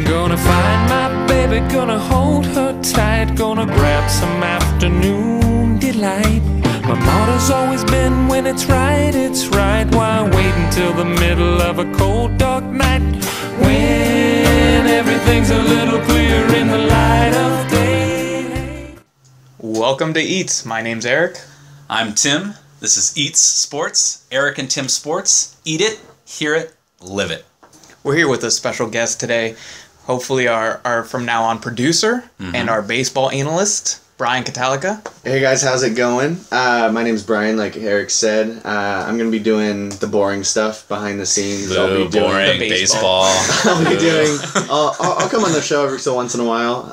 Gonna find my baby, gonna hold her tight, gonna grab some afternoon delight. My motto's always been when it's right, why wait until the middle of a cold dark night, when everything's a little clearer in the light of day. Welcome to E.A.T.S. My name's Eric. I'm Tim. This is E.A.T.S. Sports. Eric and Tim Sports. Eat it, hear it, live it. We're here with a special guest today. Hopefully our from now on producer and our baseball analyst, Brian Catalica. Hey guys, how's it going? My name's Brian, like Eric said. I'm going to be doing the boring stuff behind the scenes. Boo, I'll be doing boring baseball. I'll come on the show every so once in a while,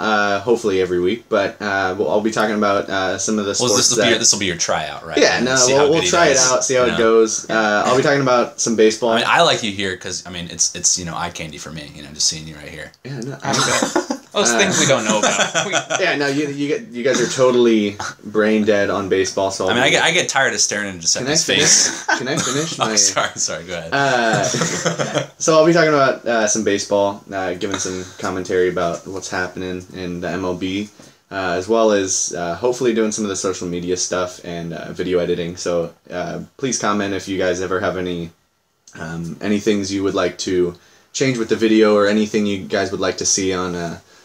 hopefully every week, but I'll be talking about some of the sports. Well, this will be your tryout, right? Yeah, we'll try it out, see how it goes. I'll be talking about some baseball. I mean, I like you here because, I mean, it's eye candy for me, just seeing you right here. Yeah, no, Those things we don't know about. Yeah, no, you guys are totally brain dead on baseball. So I get tired of staring into Giuseppe's face. Can I finish? Oh, sorry, go ahead. So I'll be talking about some baseball, giving some commentary about what's happening in the MLB, as well as hopefully doing some of the social media stuff and video editing. So please comment if you guys ever have any things you would like to change with the video or anything you guys would like to see on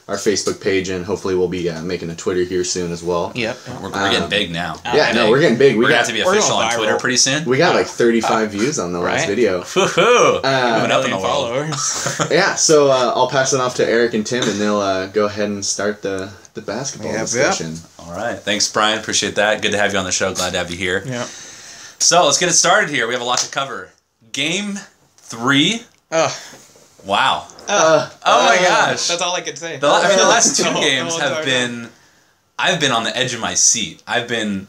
our Facebook page, and hopefully we'll be making a Twitter here soon as well. Yep, we're getting big now. We're getting big. We're going to have to be official on Twitter pretty soon. We got like 35 views on the last video. Woohoo! Moving up in the followers. Yeah, so I'll pass it off to Eric and Tim, and they'll go ahead and start the basketball discussion. All right, thanks, Brian. Appreciate that. Good to have you on the show. Glad to have you here. Yeah. So let's get it started here. We have a lot to cover. Game 3. Wow. Oh my gosh. That's all I could say. The last two games have been... I've been on the edge of my seat. Luckily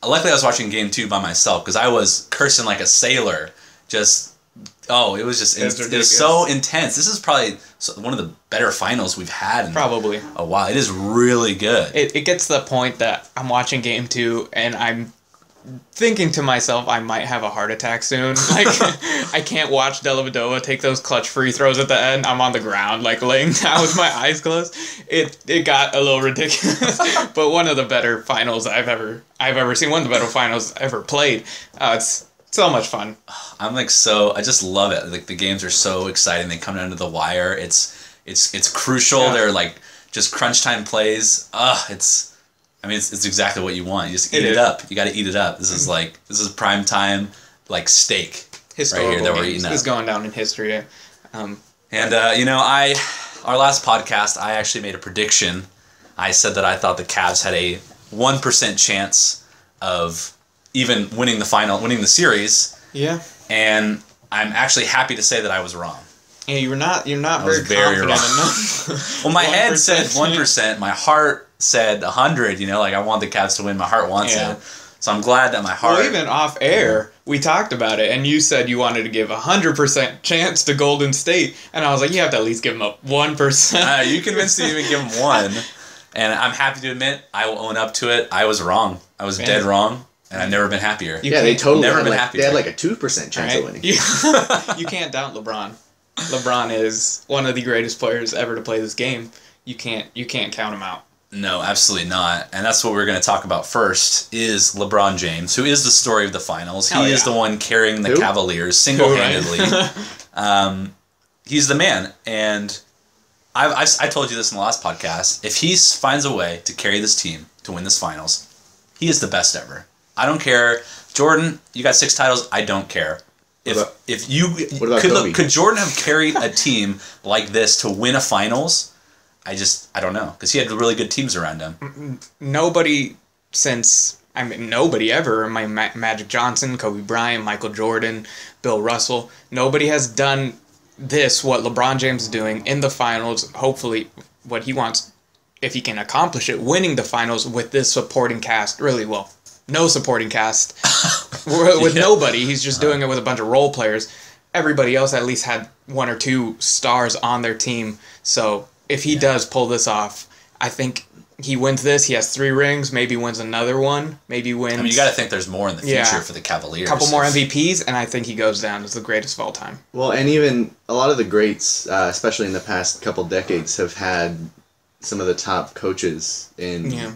I was watching game 2 by myself because I was cursing like a sailor. It was so intense. This is probably one of the better finals we've had in a while. It is really good. It gets to the point that I'm watching game 2 and I'm thinking to myself, I might have a heart attack soon. Like, I can't watch Dellavedova take those clutch free throws at the end. I'm on the ground, like, laying down with my eyes closed. It got a little ridiculous. But one of the better finals I've ever seen. One of the better finals ever played. It's so much fun. I'm like I just love it. Like, the games are so exciting. They come down to the wire. It's crucial. Yeah. They're like just crunch time plays. It's exactly what you want. You just eat it up. You got to eat it up. This is prime time, like steak Historical right here that we're games. eating up. It's going down in history. Our last podcast, I actually made a prediction. I said that I thought the Cavs had a 1% chance of even winning the series. Yeah. And I'm actually happy to say that I was wrong. Yeah, you're not was very very confident wrong. enough. Well, my head said 1%. My heart said 100. Like I want the Cavs to win. My heart wants it. So I'm glad that my heart... Well, even off air, we talked about it, and you said you wanted to give 100% chance to Golden State, and I was like, you have to at least give them a 1%. You convinced me to even give them 1, and I'm happy to admit, I will own up to it. I was wrong. I was dead wrong, and I've never been happier. They totally never been happier. They had like a 2% chance of winning. You can't doubt LeBron. LeBron is one of the greatest players ever to play this game. You can't count him out. No, absolutely not. And that's what we're going to talk about first is LeBron James, who is the story of the finals. He is the one carrying the Cavaliers single-handedly. He's the man. And I told you this in the last podcast. If he finds a way to carry this team to win this finals, he is the best ever. I don't care. Jordan, you got 6 titles. I don't care. Could Jordan have carried a team like this to win a finals? I don't know, because he had really good teams around him. Nobody ever. Magic Johnson, Kobe Bryant, Michael Jordan, Bill Russell. Nobody has done what LeBron James is doing in the finals. Hopefully, what he wants, if he can accomplish it, winning the finals with this supporting cast. Really, well, no supporting cast with nobody. He's just doing it with a bunch of role players. Everybody else at least had 1 or 2 stars on their team. So if he does pull this off, I think he wins this, he has 3 rings, maybe wins another one, maybe wins... I mean, you got to think there's more in the future for the Cavaliers. A couple more MVPs, and I think he goes down as the greatest of all time. Well, and even a lot of the greats, especially in the past couple decades, have had some of the top coaches in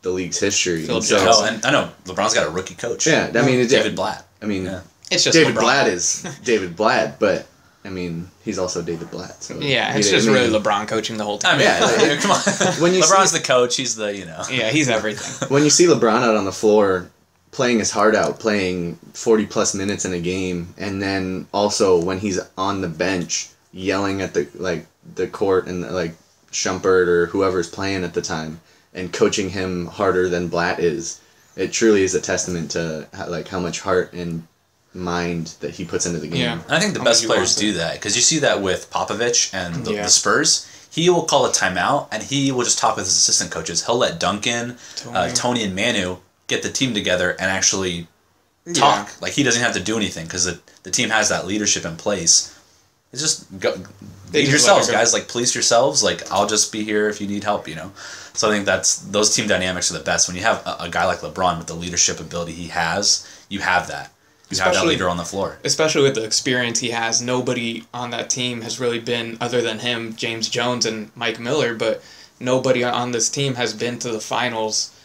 the league's history. And I know LeBron's got a rookie coach. Yeah, I mean... David Blatt. I mean, it's just David LeBron. Blatt is David Blatt, but... I mean, he's also David Blatt. So it's just really LeBron coaching the whole time. I mean, come on. When LeBron's the coach. He's the, Yeah, he's everything. When you see LeBron out on the floor playing his heart out, playing 40-plus minutes in a game, and then also when he's on the bench yelling at the court and Shumpert or whoever's playing at the time and coaching him harder than Blatt is, it truly is a testament to how much heart and mind that he puts into the game. Yeah. And I think the best players do that, because you see that with Popovich and the Spurs. He will call a timeout, and he will just talk with his assistant coaches. He'll let Duncan, Tony, and Manu get the team together and actually talk. Like, he doesn't have to do anything, because the team has that leadership in place. It's just lead yourselves, guys. Police yourselves. I'll just be here if you need help, So I think those team dynamics are the best. When you have a guy like LeBron with the leadership ability he has, you have that. You have that leader on the floor. Especially with the experience he has. Nobody on that team has really been, other than him, James Jones and Mike Miller, but nobody on this team has been to the finals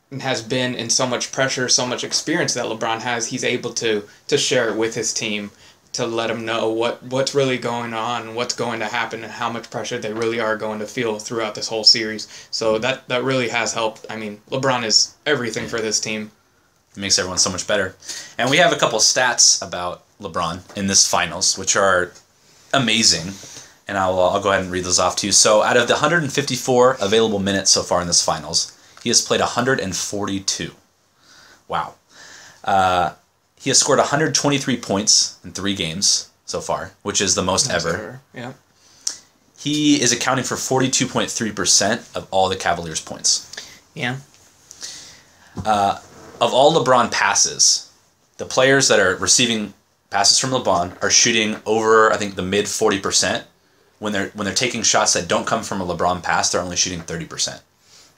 and has been in so much pressure, so much experience that LeBron has. He's able to share it with his team, to let them know what's really going on, what's going to happen, and how much pressure they really are going to feel throughout this whole series. So that really has helped. I mean, LeBron is everything for this team. It makes everyone so much better. And we have a couple stats about LeBron in this finals, which are amazing. And I'll go ahead and read those off to you. So out of the 154 available minutes so far in this finals, he has played 142. Wow. He has scored 123 points in 3 games so far, which is the most ever. Yeah. He is accounting for 42.3% of all the Cavaliers' points. Yeah. Of all LeBron passes, the players that are receiving passes from LeBron are shooting over, I think, the mid 40%. When they're taking shots that don't come from a LeBron pass, they're only shooting 30%.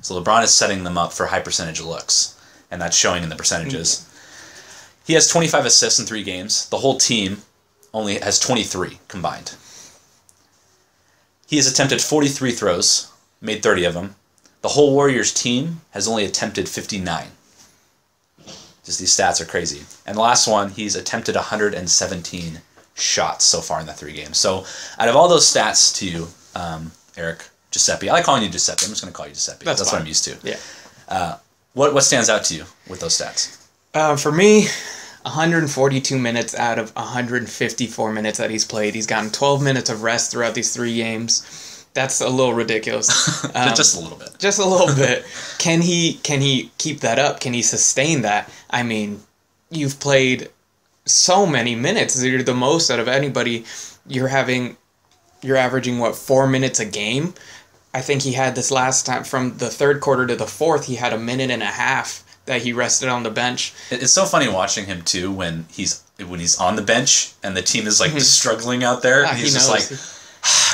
So LeBron is setting them up for high percentage looks, and that's showing in the percentages. He has 25 assists in 3 games. The whole team only has 23 combined. He has attempted 43 throws, made 30 of them. The whole Warriors team has only attempted 59. Just these stats are crazy. And the last one, he's attempted 117 shots so far in the 3 games. So out of all those stats to you, Eric, Giuseppe, I like calling you Giuseppe. I'm just going to call you Giuseppe. That's what I'm used to. Yeah. What stands out to you with those stats? For me, 142 minutes out of 154 minutes that he's played. He's gotten 12 minutes of rest throughout these 3 games. That's a little ridiculous. Just a little bit. Just a little bit. Can he keep that up? Can he sustain that? I mean, you've played so many minutes. You're the most out of anybody. You're averaging 4 minutes a game. I think he had this last time from the 3rd quarter to the 4th. He had a minute and a half that he rested on the bench. It's so funny watching him too when he's on the bench and the team is struggling out there. And he's just like,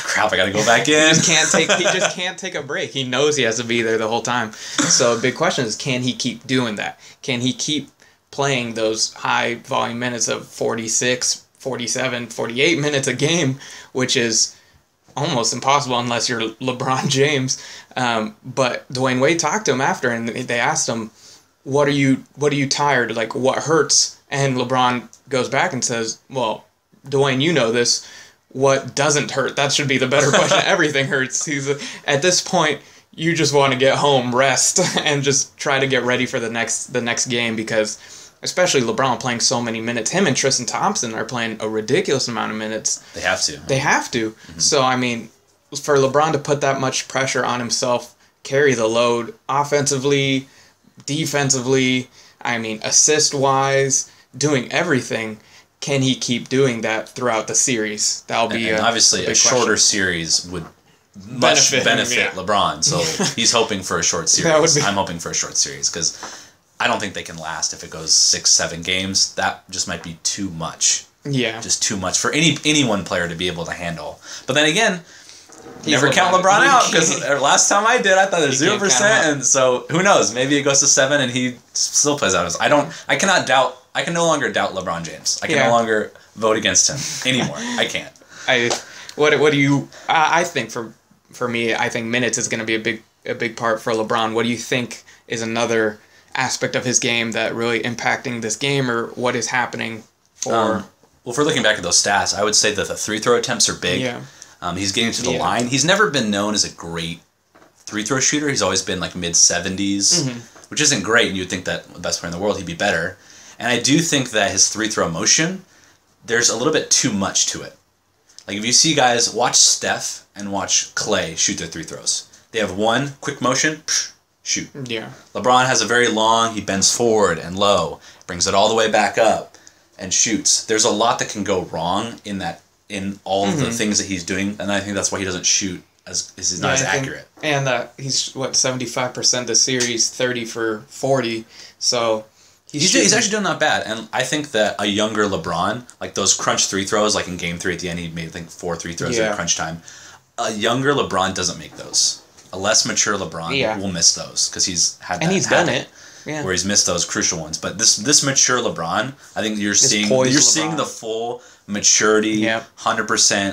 crap, I gotta go back in. He just can't take a break. He knows he has to be there the whole time. So the big question is, can he keep doing that? Can he keep playing those high volume minutes of 46, 47, 48 minutes a game, which is almost impossible unless you're LeBron James. But Dwayne Wade talked to him after, and they asked him, what are you tired? Like, what hurts? And LeBron goes back and says, well, Dwayne, you know this. What doesn't hurt? That should be the better question. Everything hurts. At this point, you just want to get home, rest, and just try to get ready for the next game, because especially LeBron playing so many minutes. Him and Tristan Thompson are playing a ridiculous amount of minutes. They have to. They have to. Mm-hmm. So, I mean, for LeBron to put that much pressure on himself, carry the load offensively, defensively, I mean, assist-wise, doing everything, can he keep doing that throughout the series? That'll be and obviously a shorter series would much benefit LeBron. So he's hoping for a short series. I'm hoping for a short series because I don't think they can last if it goes 6-7 games. That just might be too much. Yeah, just too much for any one player to be able to handle. But then again, Never count LeBron out, because last time I did, I thought it was 0%, and so who knows? Maybe it goes to 7, and he still plays out. I can no longer doubt LeBron James. I can no longer vote against him anymore. I can't. What do you? I think for me, I think minutes is going to be a big part for LeBron. What do you think is another aspect of his game that really impacting this game, or what is happening for? Well, if we're looking back at those stats, I would say that the free throw attempts are big. Yeah. He's getting to the line. He's never been known as a great free throw shooter. He's always been like mid-70s, which isn't great. And you'd think that the best player in the world, he'd be better. And I do think that his free throw motion, there's a little bit too much to it. Like if you see guys, watch Steph and watch Clay shoot their free throws. They have one quick motion, shoot. Yeah. LeBron has a very long, he bends forward and low, brings it all the way back up and shoots. There's a lot that can go wrong in all of the things that he's doing, and I think that's why he doesn't shoot he's not as accurate. And he's 75% this series, 30 for 40. So he's actually doing not bad. And I think that a younger LeBron, like those crunch 3 throws, like in Game 3 at the end, he made I think 4 3 throws at crunch time. A younger LeBron doesn't make those. A less mature LeBron will miss those because he's had that. And he's done it. Yeah. Where he's missed those crucial ones. But this mature LeBron, I think you're seeing the full maturity, 100%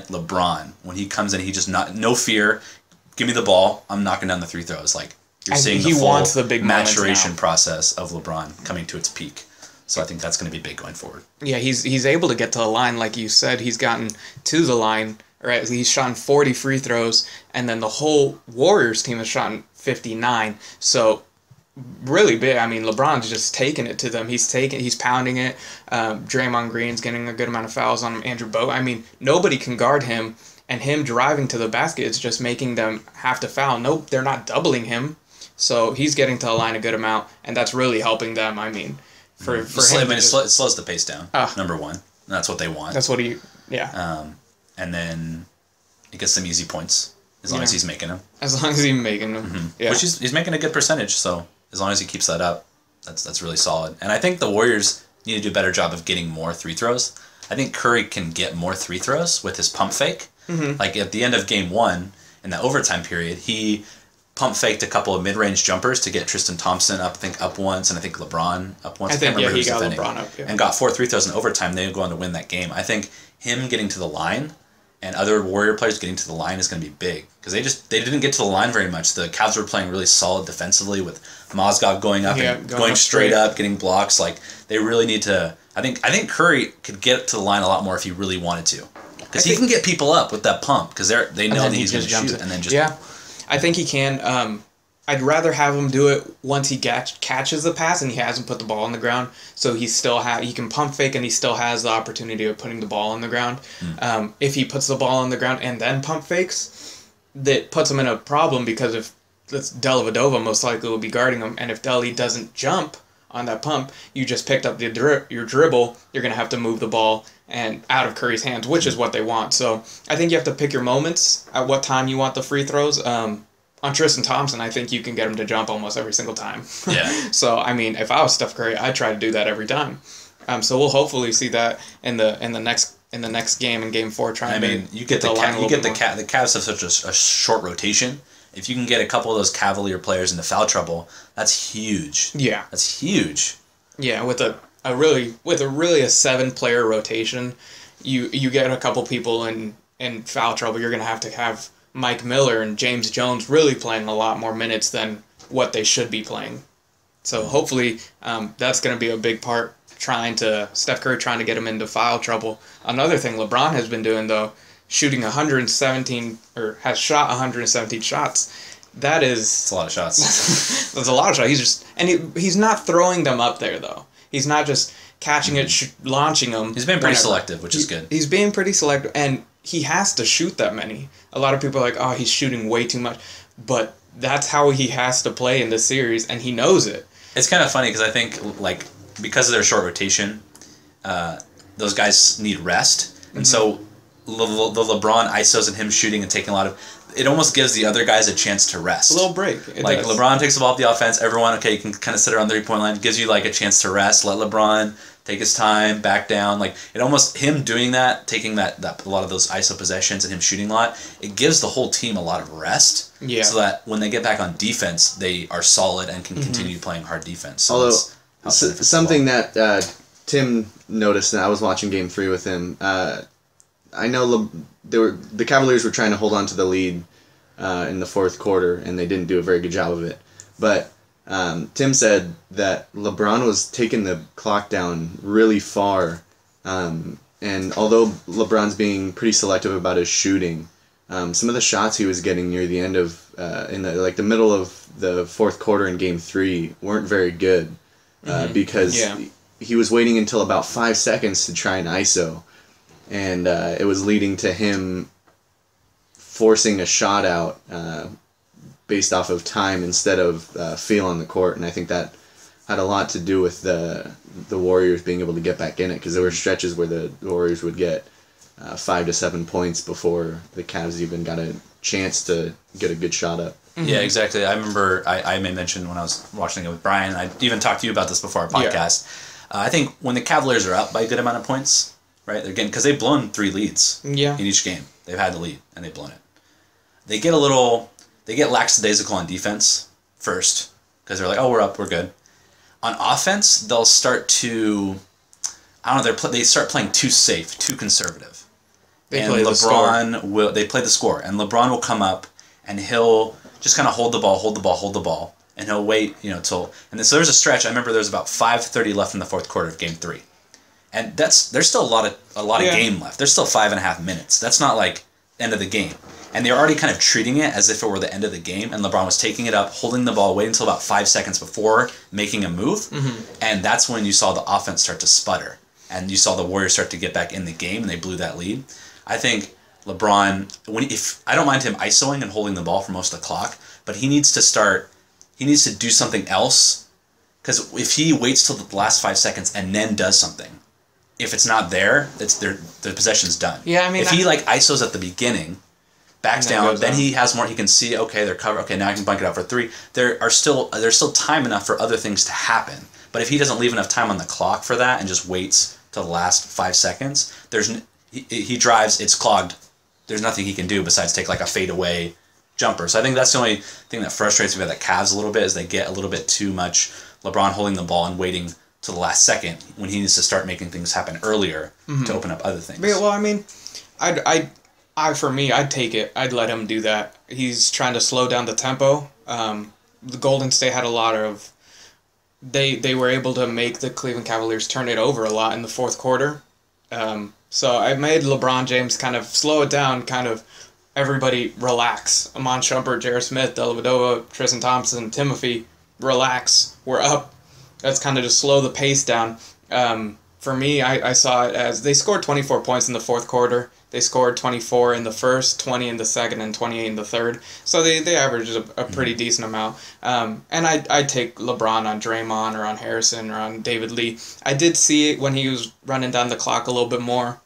LeBron. When he comes in, he just no fear. Give me the ball. I'm knocking down the 3 throws. Like you're seeing the full big maturation process of LeBron coming to its peak. So I think that's going to be big going forward. Yeah, he's able to get to the line, like you said. He's gotten to the line. Right, he's shot 40 free throws, and then the whole Warriors team has shot 59. So really big. I mean, LeBron's just taking it to them. He's pounding it. Draymond Green's getting a good amount of fouls on him. Andrew Bogut. I mean, nobody can guard him, and him driving to the basket is just making them have to foul. Nope, they're not doubling him. So he's getting to the line a good amount, and that's really helping them. I mean, for him, it slows the pace down. Number one, and that's what they want. That's what and then he gets some easy points as long as he's making them. As long as he's making them, which he's making a good percentage. So as long as he keeps that up, that's really solid. And I think the Warriors need to do a better job of getting more 3 throws. I think Curry can get more 3 throws with his pump fake. Like at the end of Game 1 in the overtime period, he pump faked a couple of mid-range jumpers to get Tristan Thompson up once, and I think LeBron up once. I can't remember who got LeBron up, and got 4 3 throws in overtime. They would go on to win that game. I think him getting to the line and other Warrior players getting to the line is going to be big because they didn't get to the line very much. The Cavs were playing really solid defensively with Mozgov going up and going straight up, getting blocks. Like they really need to. I think Curry could get to the line a lot more if he really wanted to, because he can get people up with that pump because they know that he's going to shoot and then just I think he can. I'd rather have him do it once he catches the pass and he hasn't put the ball on the ground, so he can pump fake and he still has the opportunity of putting the ball on the ground. If he puts the ball on the ground and then pump fakes, that puts him in a problem because if Dellavedova most likely will be guarding him, and if Delly doesn't jump on that pump, you just picked up your dribble, you're going to have to move the ball and out of Curry's hands, which is what they want. So I think you have to pick your moments at what time you want the free throws. On Tristan Thompson, I think you can get him to jump almost every single time. Yeah. So I mean, if I was Steph Curry, I'd try to do that every time. So we'll hopefully see that in the next game, in Game 4. You get the Cavs have such a short rotation. If you can get a couple of those Cavalier players into foul trouble, that's huge. Yeah. That's huge. Yeah, with a really 7-player rotation, you get a couple people in foul trouble. You're gonna have Mike Miller and James Jones really playing a lot more minutes than what they should be playing. So hopefully that's going to be a big part, Steph Curry trying to get him into foul trouble. Another thing LeBron has been doing, though, shooting 117, or has shot 117 shots. It's a lot of shots. That's a lot of shots. He's not throwing them up there, though. He's not just catching it, launching them. He's been pretty selective, which is good. He's being pretty selective, and he has to shoot that many. A lot of people are like, oh, he's shooting way too much. But that's how he has to play in this series, and he knows it. It's kind of funny because I think, because of their short rotation, those guys need rest. And so the LeBron ISOs and him shooting and taking a lot of... It almost gives the other guys a chance to rest. A little break. It does. LeBron takes the ball off the offense. Everyone, you can kind of sit around the 3-point line. Gives you, a chance to rest. Let LeBron take his time, back down. Like, it almost, him doing that, taking that a lot of those ISO possessions and him shooting a lot, it gives the whole team a lot of rest. Yeah. So that when they get back on defense, they are solid and can continue playing hard defense. So Although, that's how it benefits something the ball. that Tim noticed, and I was watching Game 3 with him, I know the Cavaliers were trying to hold on to the lead in the fourth quarter, and they didn't do a very good job of it. But Tim said that LeBron was taking the clock down really far, and although LeBron's being pretty selective about his shooting, some of the shots he was getting near the end of in the middle of the fourth quarter in Game 3 weren't very good because he was waiting until about 5 seconds to try an ISO, and it was leading to him forcing a shot out based off of time instead of feel on the court, and I think that had a lot to do with the Warriors being able to get back in it, because there were stretches where the Warriors would get 5 to 7 points before the Cavs even got a chance to get a good shot up. Yeah, exactly. I remember I may mention when I was watching it with Brian, I even talked to you about this before our podcast. I think when the Cavaliers are up by a good amount of points, right, they're getting, because they've blown 3 leads in each game. They've had the lead, and they've blown it. They get lackadaisical on defense first, because they're like, oh, we're up, we're good. On offense, they'll start to, I don't know, they start playing too safe, too conservative. They play the score, and LeBron will come up, and he'll just kind of hold the ball, and he'll wait, till, and then, so there's a stretch. I remember there's about 5:30 left in the fourth quarter of Game 3, and there's still a lot of game left. There's still 5.5 minutes. That's not like end of the game, and they're already kind of treating it as if it were the end of the game. And LeBron was taking it up, holding the ball, waiting until about 5 seconds before making a move, and that's when you saw the offense start to sputter, and you saw the Warriors start to get back in the game, and they blew that lead. I think LeBron, if I don't mind him isoing and holding the ball for most of the clock, but he needs to do something else, because if he waits till the last 5 seconds and then does something, if it's not there, the possession's done. Yeah, I mean, if he isos at the beginning, backs down, then he has more. He can see, okay, they're covered. Okay, now I can bunk it out for 3. There's still time enough for other things to happen. But if he doesn't leave enough time on the clock for that and just waits till the last 5 seconds, he drives, it's clogged. There's nothing he can do besides take like a fadeaway jumper. So I think that's the only thing that frustrates me about the Cavs a little bit, is they get a little bit too much LeBron holding the ball and waiting to the last second when he needs to start making things happen earlier to open up other things. Yeah, well, I mean, for me, I'd take it. I'd let him do that. He's trying to slow down the tempo. The Golden State had a lot of... They were able to make the Cleveland Cavaliers turn it over a lot in the fourth quarter. So I made LeBron James kind of slow it down, kind of everybody relax. Amon Shumpert, J.R. Smith, Dellavedova, Tristan Thompson, Timothy, relax. We're up. Let's kind of just slow the pace down. For me, I saw it as they scored 24 points in the fourth quarter. They scored 24 in the first, 20 in the second, and 28 in the third. So they averaged a pretty decent amount. And I'd take LeBron on Draymond or on Harrison or on David Lee. I did see it when he was running down the clock a little bit more.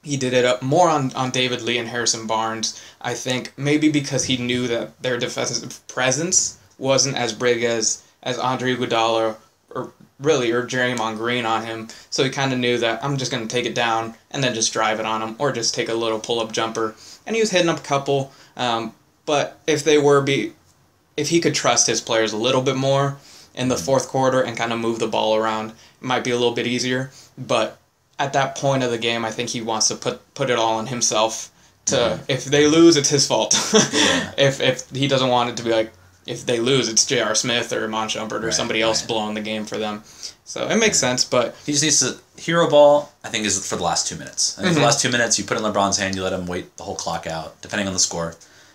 He did it up more on David Lee and Harrison Barnes. I think maybe because he knew that their defensive presence wasn't as big as Andre Iguodala or Draymond Green on him. So he kind of knew that I'm just going to take it down and then just drive it on him, or just take a little pull-up jumper. And he was hitting up a couple. But if he could trust his players a little bit more in the fourth quarter and kind of move the ball around, it might be a little bit easier. But at that point of the game, I think he wants to put it all on himself. If they lose, it's his fault. If he doesn't want it to be like, if they lose, it's J.R. Smith or Amon Shumpert or somebody else blowing the game for them. So it makes sense, but... He just needs to... Hero ball, I think, is for the last 2 minutes. I think for the last 2 minutes, you put it in LeBron's hand, you let him wait the whole clock out, depending on the score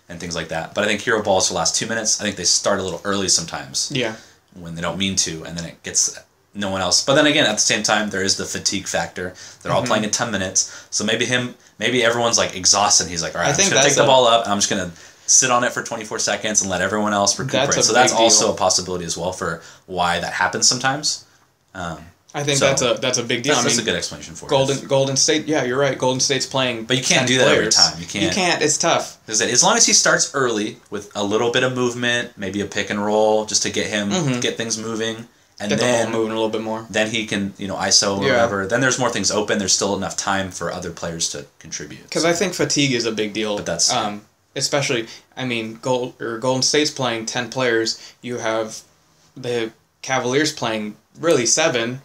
and things like that. But I think hero ball is for the last 2 minutes. I think they start a little early sometimes. Yeah. When they don't mean to, and then it gets no one else. But then again, at the same time, there is the fatigue factor. They're all playing in 10 minutes. So maybe everyone's like exhausted. He's like, all right, I'm just going to take the ball up, and I'm just going to sit on it for 24 seconds and let everyone else recuperate. So that's also a possibility as well for why that happens sometimes. I think that's a big deal. That's a good explanation for it. Golden State, yeah, you're right. Golden State's playing, but you can't do that every time. You can't. It's tough. As long as he starts early with a little bit of movement, maybe a pick and roll, just to get him get things moving, and Get the then ball moving a little bit more. then he can, ISO or Yeah. whatever. Then there's more things open. There's still enough time for other players to contribute. Because I think fatigue is a big deal. But that's- especially, Golden State's playing 10 players. You have the Cavaliers playing really 7.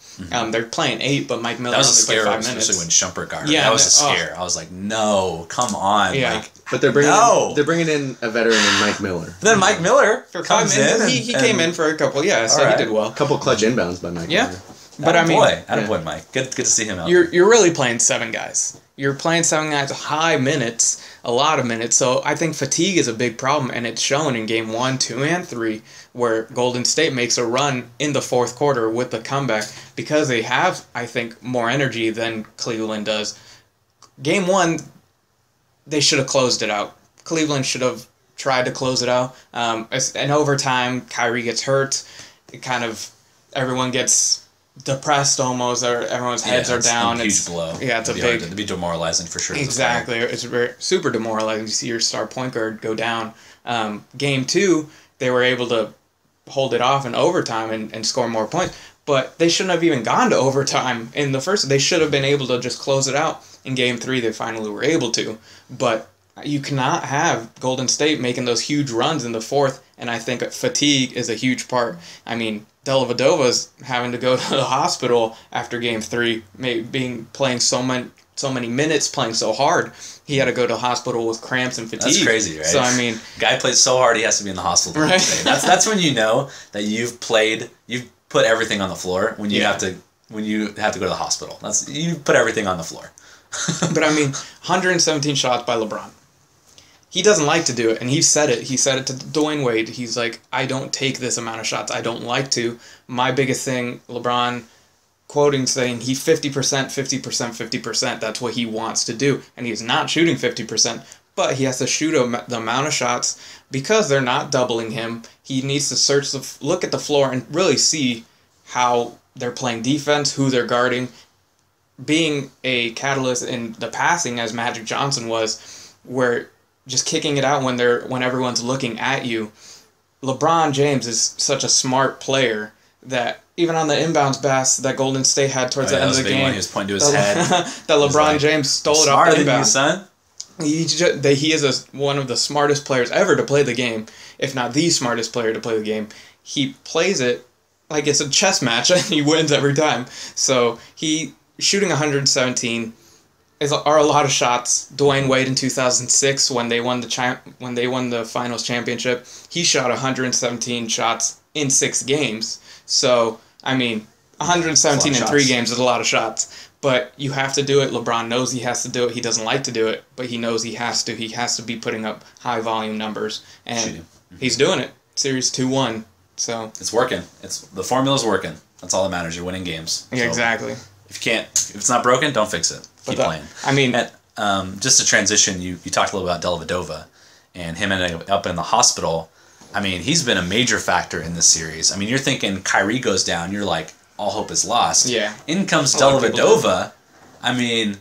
They're playing 8, but Mike Miller That was a only played scare, 5 minutes. especially when Shumpert got hurt. Yeah, that was a oh. scare. I was like, no, come on. Yeah. Like, But they're bringing in a veteran in Mike Miller. then Mike Miller comes in. He came in for a couple, so Alright. he did well. A couple clutch inbounds by Mike Yeah. Miller. But I mean, Attaboy, Mike. Good to see him out. you're really playing 7 guys. You're playing 7 guys, high minutes, a lot of minutes. So I think fatigue is a big problem, and it's shown in game 1, 2, and 3, where Golden State makes a run in the fourth quarter with the comeback because they have, I think, more energy than Cleveland does. Game 1, they should have closed it out. Cleveland should have tried to close it out. In overtime, Kyrie gets hurt. It kind of, everyone gets depressed almost, or everyone's heads are down. A huge blow. Yeah, it's It'd a big... be demoralizing for sure. Exactly. It's super demoralizing. You see your star point guard go down. Game 2, they were able to hold it off in overtime and score more points. But they shouldn't have even gone to overtime in the first. They should have been able to just close it out. In Game 3, they finally were able to. But you cannot have Golden State making those huge runs in the fourth, and I think fatigue is a huge part. I mean, Dellavedova's having to go to the hospital after Game 3, playing so many minutes, playing so hard. He had to go to the hospital with cramps and fatigue. That's crazy, right? So I mean, guy plays so hard he has to be in the hospital. Right. That's when you know that you've put everything on the floor when you have to go to the hospital. You put everything on the floor. But I mean, 117 shots by LeBron. He doesn't like to do it, and he said it. He said it to Dwayne Wade. He's like, I don't take this amount of shots. I don't like to. My biggest thing, LeBron, quoting saying, he 50%, 50%, 50%. That's what he wants to do. And he's not shooting 50%, but he has to shoot the amount of shots because they're not doubling him. He needs to look at the floor and really see how they're playing defense, who they're guarding. Being a catalyst in the passing, as Magic Johnson was, where just kicking it out when everyone's looking at you. LeBron James is such a smart player that even on the inbounds pass that Golden State had towards the end of the game, he was pointing to his head. that LeBron James stole it off the inbound. Son. He is one of the smartest players ever to play the game, if not the smartest player to play the game. He plays it like it's a chess match, and he wins every time. So he shooting 117 are a lot of shots. Dwayne Wade in 2006, when they won the finals championship, he shot 117 shots in 6 games. So I mean, 117 in 3 games is a lot of shots. But you have to do it. LeBron knows he has to do it. He doesn't like to do it, but he knows he has to. He has to be putting up high volume numbers, and he's doing it. Series 2-1. So it's working. The formula's working. That's all that matters. You're winning games. Yeah, so exactly. If it's not broken, don't fix it. Keep playing. I mean, just to transition, you talked a little about Dellavedova and him ending up in the hospital. I mean, he's been a major factor in this series. I mean, you're thinking Kyrie goes down, you're like, all hope is lost. Yeah. In comes Dellavedova. I mean,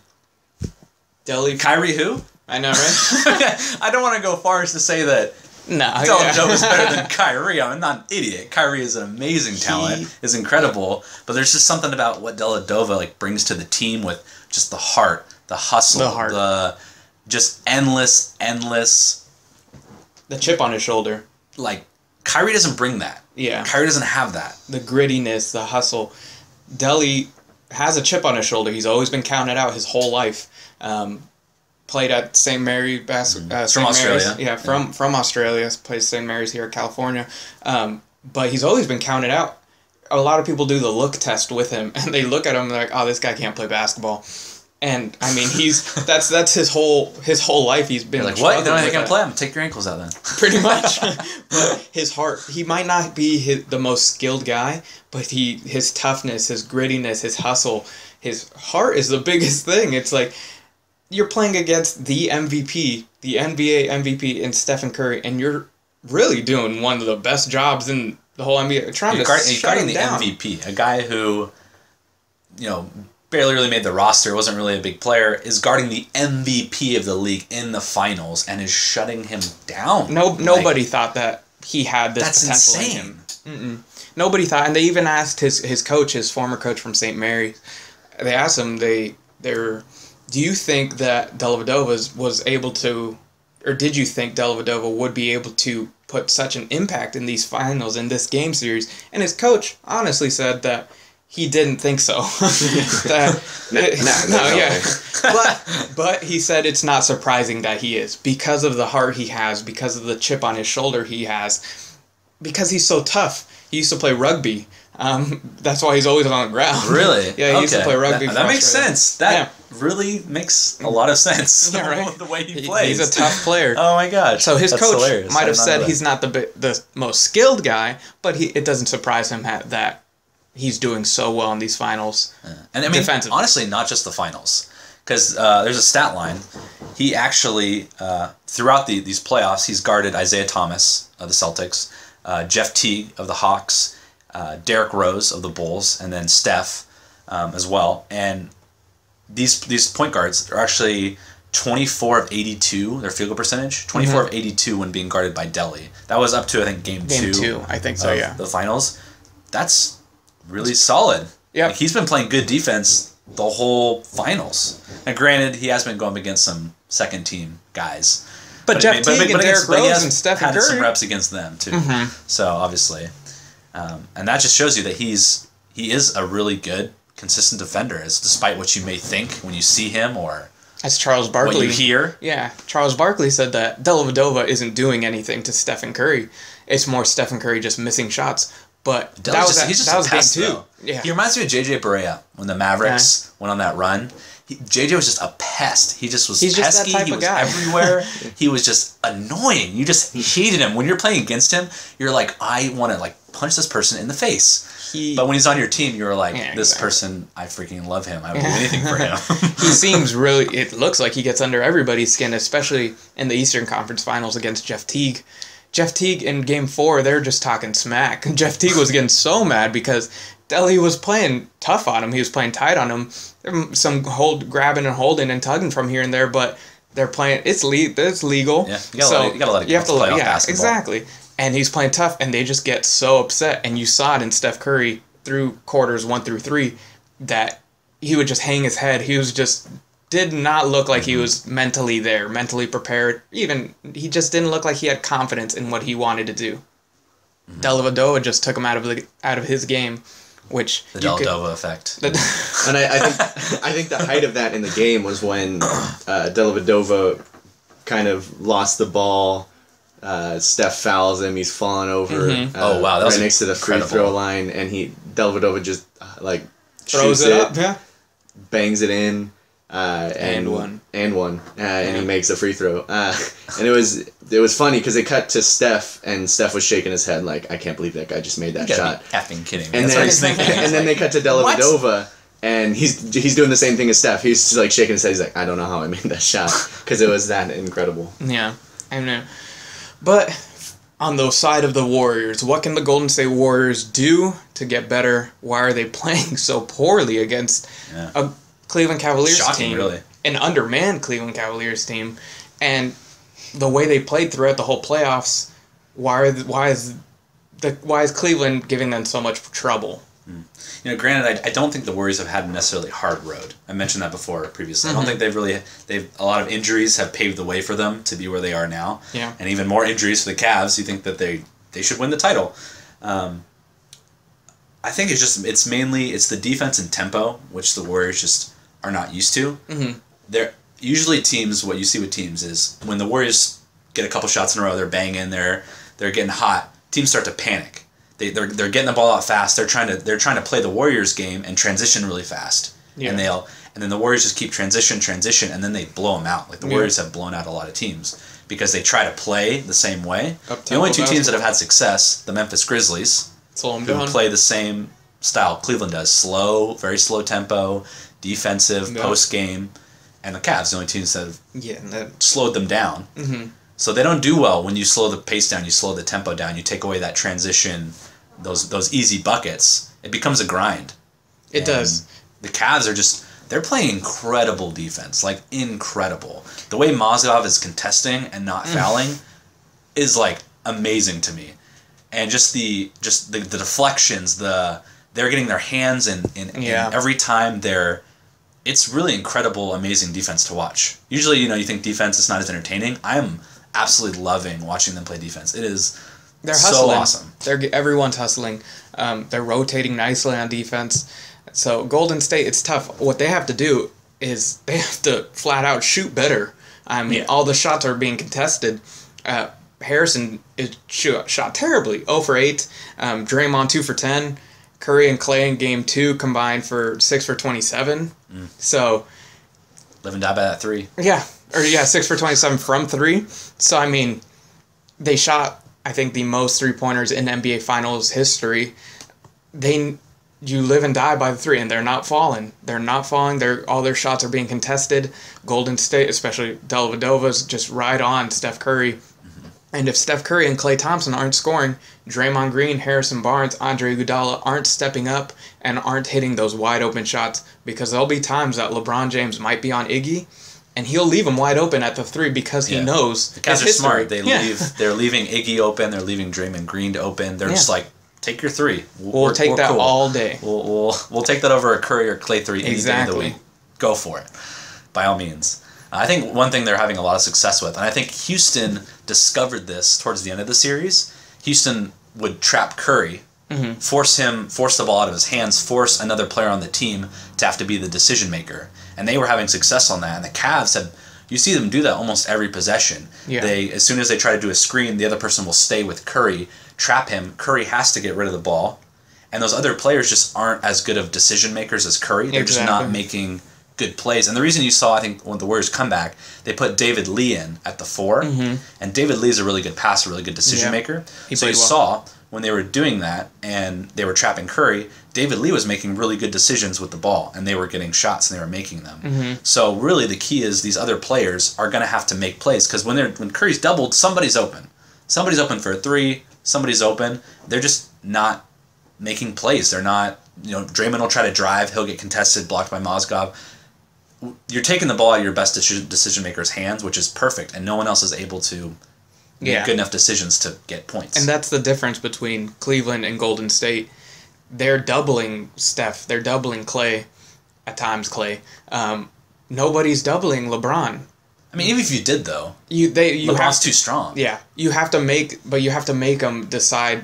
Kyrie who? I know, right? I don't want to go far as to say that Dellavedova's better than Kyrie. I'm not an idiot. Kyrie is an amazing talent, is incredible, but there's just something about what Dellavedova brings to the team with just the heart, the hustle, the just endless. The chip on his shoulder. Kyrie doesn't bring that. Yeah. Kyrie doesn't have that. The grittiness, the hustle. Delly has a chip on his shoulder. He's always been counted out his whole life. Played at St. Mary from St. Australia. Mary's. Yeah, from Australia. Plays St. Mary's here in California. But he's always been counted out. A lot of people do the look test with him, and they look at him and they're like, oh, this guy can't play basketball. And I mean, that's his whole life. He's been like, what? You don't think I can play him? Take your ankles out then. Pretty much. But his heart, he might not be the most skilled guy, but his toughness, his grittiness, his hustle, his heart is the biggest thing. It's like you're playing against the MVP, the NBA MVP in Stephen Curry, and you're really doing one of the best jobs in the whole NBA. You're guarding the MVP, a guy who, barely really made the roster, wasn't really a big player, is guarding the MVP of the league in the finals and is shutting him down. Nobody thought that he had this potential insane. in him. Nobody thought, and they even asked his coach, his former coach from St. Mary's. They asked him, do you think that Dellavedova was able to, or did you think Dellavedova would be able to put such an impact in these finals, in this game series? And his coach honestly said that he didn't think so. But he said it's not surprising that he is, because of the heart he has, because of the chip on his shoulder he has, because he's so tough. He used to play rugby. That's why he's always on the ground. Really? Yeah, he used to play rugby. That makes sense. That really makes a lot of sense. Yeah, right? The way he plays. He's a tough player. Oh my gosh. So his That's coach hilarious. might have said he's not the most skilled guy, but it doesn't surprise him that he's doing so well in these finals. And I mean, honestly, not just the finals. Because there's a stat line. He actually, throughout these playoffs, he's guarded Isaiah Thomas of the Celtics, Jeff Teague of the Hawks, Derrick Rose of the Bulls, and then Steph as well. And these point guards are actually 24 of 82, their field goal percentage, 24 of 82 when being guarded by Delly. That was up to, I think, game two. I think so, yeah. The finals. That's really solid. Yeah. Like, he's been playing good defense the whole finals. And granted, he has been going against some second-team guys. But Jeff Teague and Derrick Rose and Steph Curry had some reps against them, too. So, obviously. And that just shows you that he is a really good, consistent defender, despite what you may think when you see him or as Charles Barkley, what you hear. Yeah, Charles Barkley said that Dellavedova isn't doing anything to Stephen Curry. It's more Stephen Curry just missing shots. But that was game two. Yeah. He reminds me of JJ Barea when the Mavericks went on that run. JJ was just a pest. He just was pesky. Just that type he of was guy. everywhere. He was just annoying. You just hated him. When you're playing against him, you're like, I want to punch this person in the face. But when he's on your team, you're like, this person, I freaking love him. I would do anything for him. He seems really, it looks like he gets under everybody's skin, especially in the Eastern Conference Finals against Jeff Teague. Jeff Teague in Game 4, they're just talking smack. Jeff Teague was getting so mad because Delly was playing tough on him. He was playing tight on him. Some grabbing and holding and tugging from here and there, but they're playing. It's legal. Yeah, you gotta let it go. Play basketball. Exactly. And he's playing tough, and they just get so upset. And you saw it in Steph Curry through quarters 1 through 3 that he would just hang his head. He was just did not look like he was mentally there, mentally prepared. Even he just didn't look like he had confidence in what he wanted to do. Dellavedova just took him out of his game, which the Dellavedova effect. And I think the height of that in the game was when Dellavedova kind of lost the ball. Steph fouls him. He's falling over. Oh wow, that was right next to the free throw line, and Dellavedova just throws it up, bangs it in. And one, and he makes a free throw. And it was funny because they cut to Steph, and Steph was shaking his head like, I can't believe that guy just made that shot. Be effing kidding me. And That's what he's thinking. And then they cut to Dellavedova, and he's doing the same thing as Steph. He's just shaking his head. He's like, I don't know how I made that shot because it was that incredible. Yeah, I know. But on the side of the Warriors, what can the Golden State Warriors do to get better? Why are they playing so poorly against a Cleveland Cavaliers team? Really. An undermanned Cleveland Cavaliers team, and the way they played throughout the whole playoffs. Why is Cleveland giving them so much trouble? Granted, I don't think the Warriors have had a necessarily hard road. I mentioned that before previously. I don't think they've a lot of injuries have paved the way for them to be where they are now. Yeah. And even more injuries for the Cavs. You think that they should win the title. I think it's mainly the defense and tempo, which the Warriors just are not used to. They're usually teams. What you see with teams is when the Warriors get a couple shots in a row, they're banging, they're getting hot. Teams start to panic. They're getting the ball out fast. They're trying to play the Warriors game and transition really fast. Yeah. And then the Warriors just keep transition, and then they blow them out. Like the Warriors have blown out a lot of teams because they try to play the same way. The only two teams that have had success, the Memphis Grizzlies, who play the same style Cleveland does, slow, very slow tempo, defensive, post game, and the Cavs, the only teams that have slowed them down. So they don't do well when you slow the pace down, you slow the tempo down, you take away that transition, those easy buckets. It becomes a grind. It does. The Cavs they're playing incredible defense, like incredible. The way Mozgov is contesting and not fouling is like amazing to me. and just the deflections, they're getting their hands in every time it's really incredible, amazing defense to watch. Usually, you think defense is not as entertaining. I am absolutely loving watching them play defense. It is They're so hustling. awesome. Everyone's hustling. They're rotating nicely on defense. So Golden State, it's tough. What they have to do is they have to flat out shoot better. I mean, all the shots are being contested. Harrison shot terribly, 0 for 8. Draymond 2 for 10. Curry and Clay in Game 2 combined for 6 for 27. So, live and die by that 3. 6 for 27 from 3. So I mean, they shot, I think, the most 3-pointers in NBA Finals history. You live and die by the 3, and they're not falling. They're not falling. All their shots are being contested. Golden State, especially Dellavedova's, just right on Steph Curry. And if Steph Curry and Klay Thompson aren't scoring, Draymond Green, Harrison Barnes, Andre Iguodala aren't stepping up and aren't hitting those wide open shots, because there'll be times that LeBron James might be on Iggy, and he'll leave him wide open at the 3 because he knows the Cavs are smart. They're leaving Iggy open. They're leaving Draymond Green to open. They're just like, take your 3. We'll take that cool. all day. We'll take that over a Curry or Klay 3 any day of the week. Go for it, by all means. I think one thing they're having a lot of success with, and I think Houston discovered this towards the end of the series. Houston would trap Curry, force the ball out of his hands, force another player on the team to have to be the decision maker, and they were having success on that. And the Cavs you see them do that almost every possession. Yeah. As soon as they try to do a screen, the other person will stay with Curry, trap him. Curry has to get rid of the ball, and those other players just aren't as good of decision makers as Curry. They're just not making good plays. And the reason you saw, I think, when the Warriors come back, they put David Lee in at the 4, and David Lee is a really good passer, really good decision maker. So you saw when they were doing that and they were trapping Curry, David Lee was making really good decisions with the ball, and they were getting shots and they were making them. So really the key is these other players are going to have to make plays, because when Curry's doubled, somebody's open. Somebody's open for a 3, somebody's open. They're just not making plays. They're not, Draymond will try to drive, he'll get contested, blocked by Mozgov. You're taking the ball out of your best decision maker's hands, which is perfect, and no one else is able to make good enough decisions to get points. And that's the difference between Cleveland and Golden State. They're doubling Steph. They're doubling Clay, at times Clay. Nobody's doubling LeBron. I mean, even if you did, though, LeBron's too strong. Yeah, you have to make them decide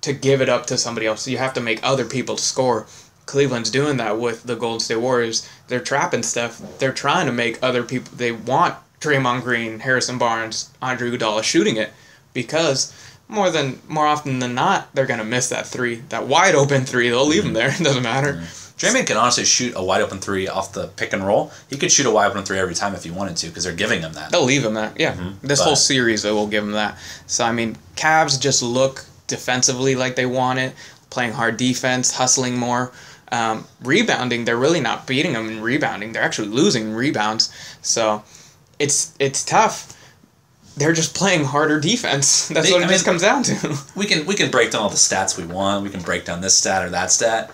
to give it up to somebody else. You have to make other people score. Cleveland's doing that with the Golden State Warriors. They're trapping Steph. They're trying to make other people. They want Draymond Green, Harrison Barnes, Andre Iguodala shooting it, because more often than not, they're gonna miss that 3, that wide open 3. They'll leave them there. It doesn't matter. Draymond can honestly shoot a wide open 3 off the pick and roll. He could shoot a wide open 3 every time if he wanted to, because they're giving him that. They'll leave him that. Yeah, this whole series they will give him that. So I mean, Cavs just look defensively like they want it, playing hard defense, hustling more. Rebounding, they're really not beating them in rebounding. They're actually losing rebounds. So it's tough. They're just playing harder defense. That's what it just comes down to. We can break down all the stats we want. We can break down this stat or that stat.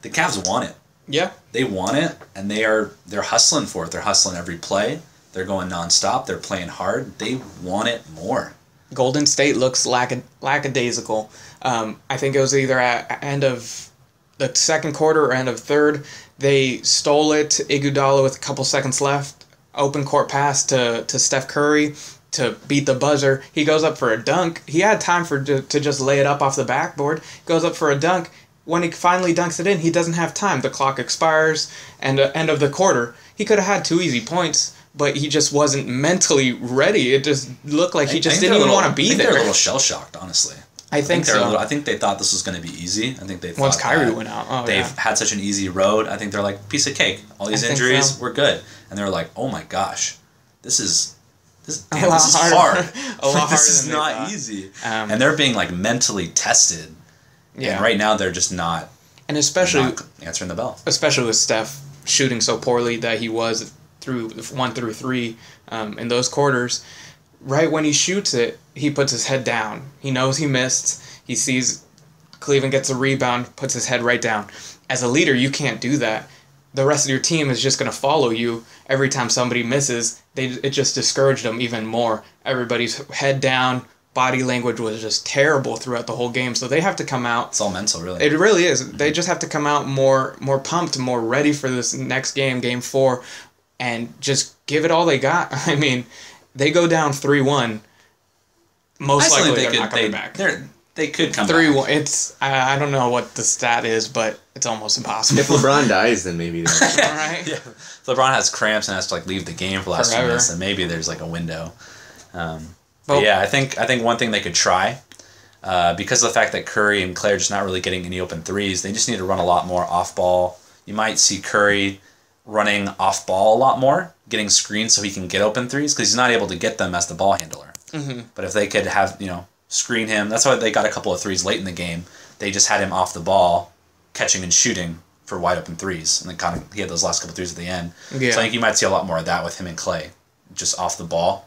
The Cavs want it. Yeah. They want it, and they're hustling for it. They're hustling every play. They're going nonstop. They're playing hard. They want it more. Golden State looks lackadaisical. I think it was either at end of the second quarter or end of third. They stole it. Iguodala with a couple seconds left. Open court pass to Steph Curry to beat the buzzer. He goes up for a dunk. He had time to just lay it up off the backboard. Goes up for a dunk. When he finally dunks it in, he doesn't have time. The clock expires, and end of the quarter. He could have had 2 easy points, but he just wasn't mentally ready. It just looked like he just didn't even want to be there. They're a little shell-shocked, honestly. I think so. I think they thought this was going to be easy. I think they thought once Kyrie went out. They've had such an easy road. I think they're like, piece of cake. All these injuries, we're good. And they're like, oh my gosh, this is hard. This is not easy. And they're being like mentally tested. Yeah. And right now they're just not. And especially not answering the bell. Especially with Steph shooting so poorly that he was through 1 through 3 in those quarters. Right when he shoots it, he puts his head down. He knows he missed. He sees Cleveland gets a rebound, puts his head right down. As a leader, you can't do that. The rest of your team is just going to follow you every time somebody misses. It just discouraged them even more. Everybody's head down, body language was just terrible throughout the whole game. So they have to come out. It's all mental, really. It really is. They just have to come out more pumped, more ready for this next game, Game 4, and just give it all they got. I mean, they go down 3-1. Most likely they're not coming back. They could come 3-1. back. It's I don't know what the stat is, but it's almost impossible. If LeBron dies, then maybe. All right. Yeah. If LeBron has cramps and has to leave the game for the last 2 Forever. minutes, then maybe there's a window. But yeah, I think one thing they could try, because of the fact that Curry and Clay are just not really getting any open threes, they just need to run a lot more off ball. You might see Curry running off ball a lot more, getting screens so he can get open threes, because he's not able to get them as the ball handler. Mm-hmm. But if they could have, screen him, that's why they got a couple of threes late in the game. They just had him off the ball, catching and shooting for wide open threes, and then he had those last couple of threes at the end. Yeah. So I think you might see a lot more of that with him and Clay, just off the ball.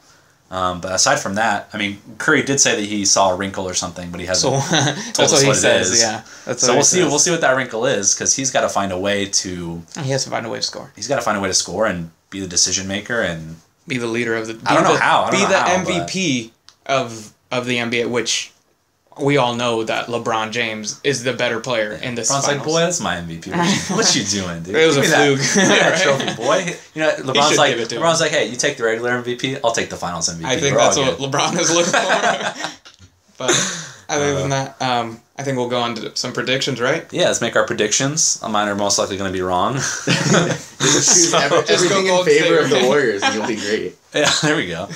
But aside from that, I mean, Curry did say that he saw a wrinkle or something, but he hasn't told us what it is. Yeah, so we'll see. We'll see what that wrinkle is, because he's got to find a way to. He has to find a way to score. He's got to find a way to score and be the decision maker and be the leader of the. I don't know how. Be the MVP of the NBA, which we all know that LeBron James is the better player in this. LeBron's finals. like, boy, that's my MVP. What you doing, dude? It was Give a me fluke. that trophy, boy. LeBron's like, give it to LeBron's like, hey, you take the regular MVP, I'll take the Finals MVP. I think that's what LeBron is looking for. But other than that, I think we'll go on to some predictions, right? Yeah, let's make our predictions. Mine are most likely going to be wrong. Just choose everything in favor of the Warriors, and you'll be great. Yeah, there we go.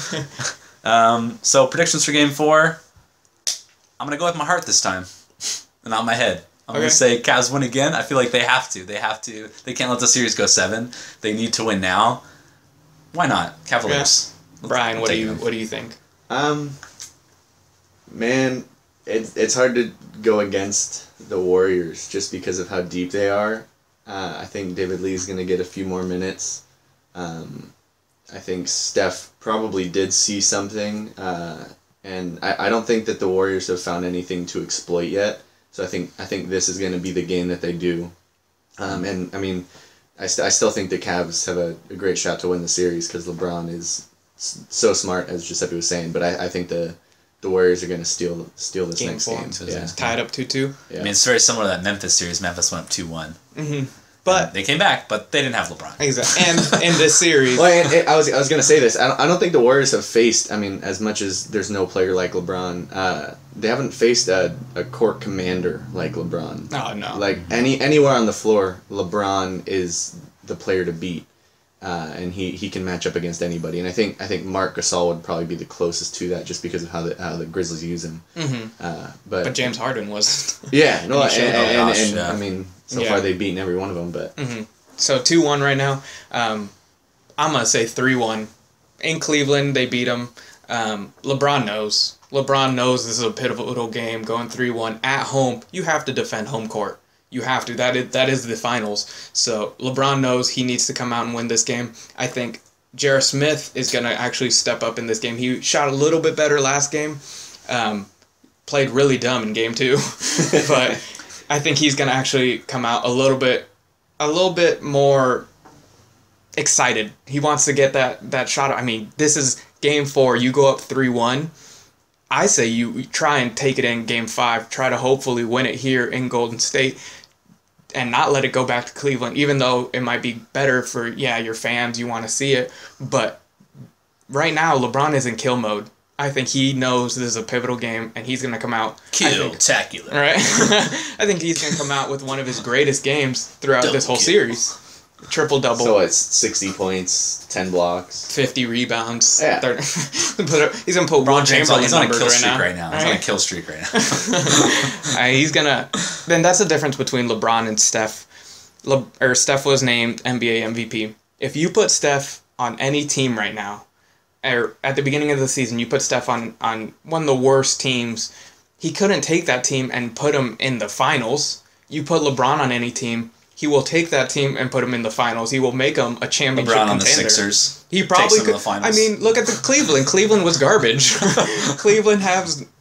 So predictions for Game 4. I'm going to go with my heart this time, and not my head. I'm going to say Cavs win again. I feel like they have to. They can't let the series go 7. They need to win now. Why not? Cavaliers. Yeah. Brian, what do you think? Man, it's hard to go against the Warriors just because of how deep they are. I think David Lee's going to get a few more minutes. I think Steph probably did see something, and I don't think that the Warriors have found anything to exploit yet. So I think this is going to be the game that they do. And I mean, I still think the Cavs have a great shot to win the series because LeBron is so smart, as Giuseppe was saying. But I think the Warriors are going to steal this Game next 4. game. Yeah. Tied up 2-2. Yeah. I mean, it's very similar to that Memphis series. Memphis went up 2-1. Mm-hmm. But they came back, but they didn't have LeBron. Exactly. And in this series, well, and I was going to say this. I don't think the Warriors have faced. I mean, as much as there's no player like LeBron, they haven't faced a court commander like LeBron. Oh no. Like anywhere on the floor, LeBron is the player to beat, and he can match up against anybody. And I think Marc Gasol would probably be the closest to that, just because of how the Grizzlies use him. Mm-hmm. But James Harden wasn't. Yeah, no, and yeah. I mean, so far they've beaten every one of them. But So 2-1 right now. I'm gonna say 3-1 in Cleveland. They beat them. LeBron knows. LeBron knows this is a pivotal game. Going 3-1 at home, you have to defend home court. You have to. That is the finals. So LeBron knows he needs to come out and win this game. I think J.R. Smith is going to actually step up in this game. He shot a little bit better last game. Played really dumb in game 2. But I think he's going to actually come out a little bit more excited. He wants to get that shot. I mean, this is game 4. You go up 3-1. I say you try and take it in game 5. Try to hopefully win it here in Golden State and not let it go back to Cleveland, even though it might be better for, your fans. You want to see it. But right now, LeBron is in kill mode. I think he knows this is a pivotal game, and he's going to come out. Kill-tacular. Right? I think he's going to come out with one of his greatest games throughout this whole series. Triple-double. So it's 60 points, 10 blocks. 50 rebounds. Yeah. He's going to put Will Chamberlain He's on a numbers kill streak right now. now. He's on a kill streak right now. He's going to... Then that's the difference between LeBron and Steph. Steph was named NBA MVP. If you put Steph on any team right now, or at the beginning of the season, you put Steph on one of the worst teams, he couldn't take that team and put him in the finals. You put LeBron on any team, he will take that team and put him in the finals. He will make them a championship LeBron on contender. the Sixers. He probably could. The finals. I mean, look at the Cleveland. Cleveland was garbage. Cleveland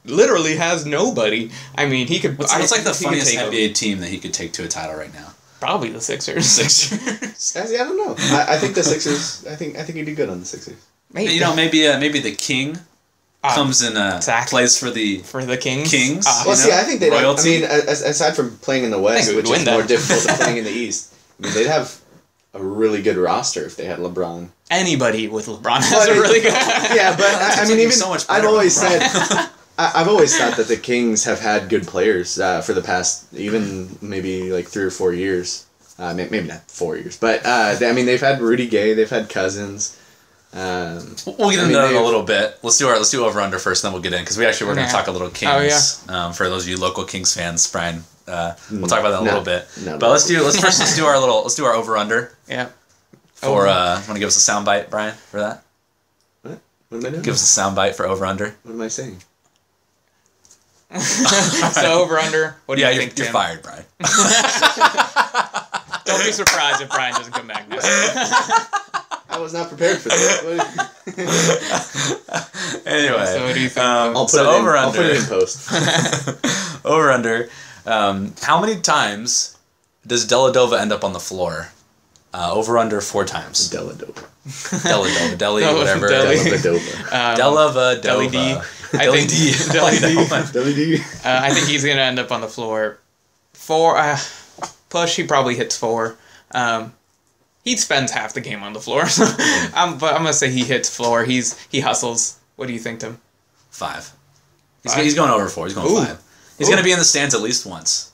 literally has nobody. I mean, he could. What's like the funniest NBA team that he could take to a title right now? Probably the Sixers. I don't know. I think the Sixers. I think he'd do good on the Sixers. Maybe. Maybe the King comes and exactly. plays for the Kings. Well, see, I think they'd have, I royalty. mean, aside from playing in the West, we which would is win more that. difficult than playing in the East, I mean, they'd have a really good roster if they had LeBron. Anybody with LeBron has a really good. Yeah, but I mean, even so much I've better always with said, I've always thought that the Kings have had good players for the past even maybe like 3 or 4 years. Maybe not 4 years, but I mean, they've had Rudy Gay, they've had Cousins. We'll get into that in a little bit. Let's do over under first, and then we'll get in because we're going to talk a little Kings. Oh, yeah. For those of you local Kings fans, Brian, we'll talk about that in a little bit. No, but let's do our over under. Yeah. For want to give us a soundbite, Brian, for that? What am I doing? Give us a soundbite for over under. What am I saying? So over under. What do you think, you're Tim? fired, Brian. Don't be surprised if Brian doesn't come back next. I was not prepared for that. Anyway, So what do you think? I'll put it in post. Over under. How many times does Dellavedova end up on the floor? Over under 4 times. Dellavedova. Deli, whatever. Dellavedova. Dellavedova. D. Deli D. Deli D. I think he's gonna end up on the floor. 4 push. He probably hits 4. He spends half the game on the floor. But I'm gonna say he hits floor. He hustles. What do you think, Tim? 5. He's going over 4. He's going 5. He's going to be in the stands at least once.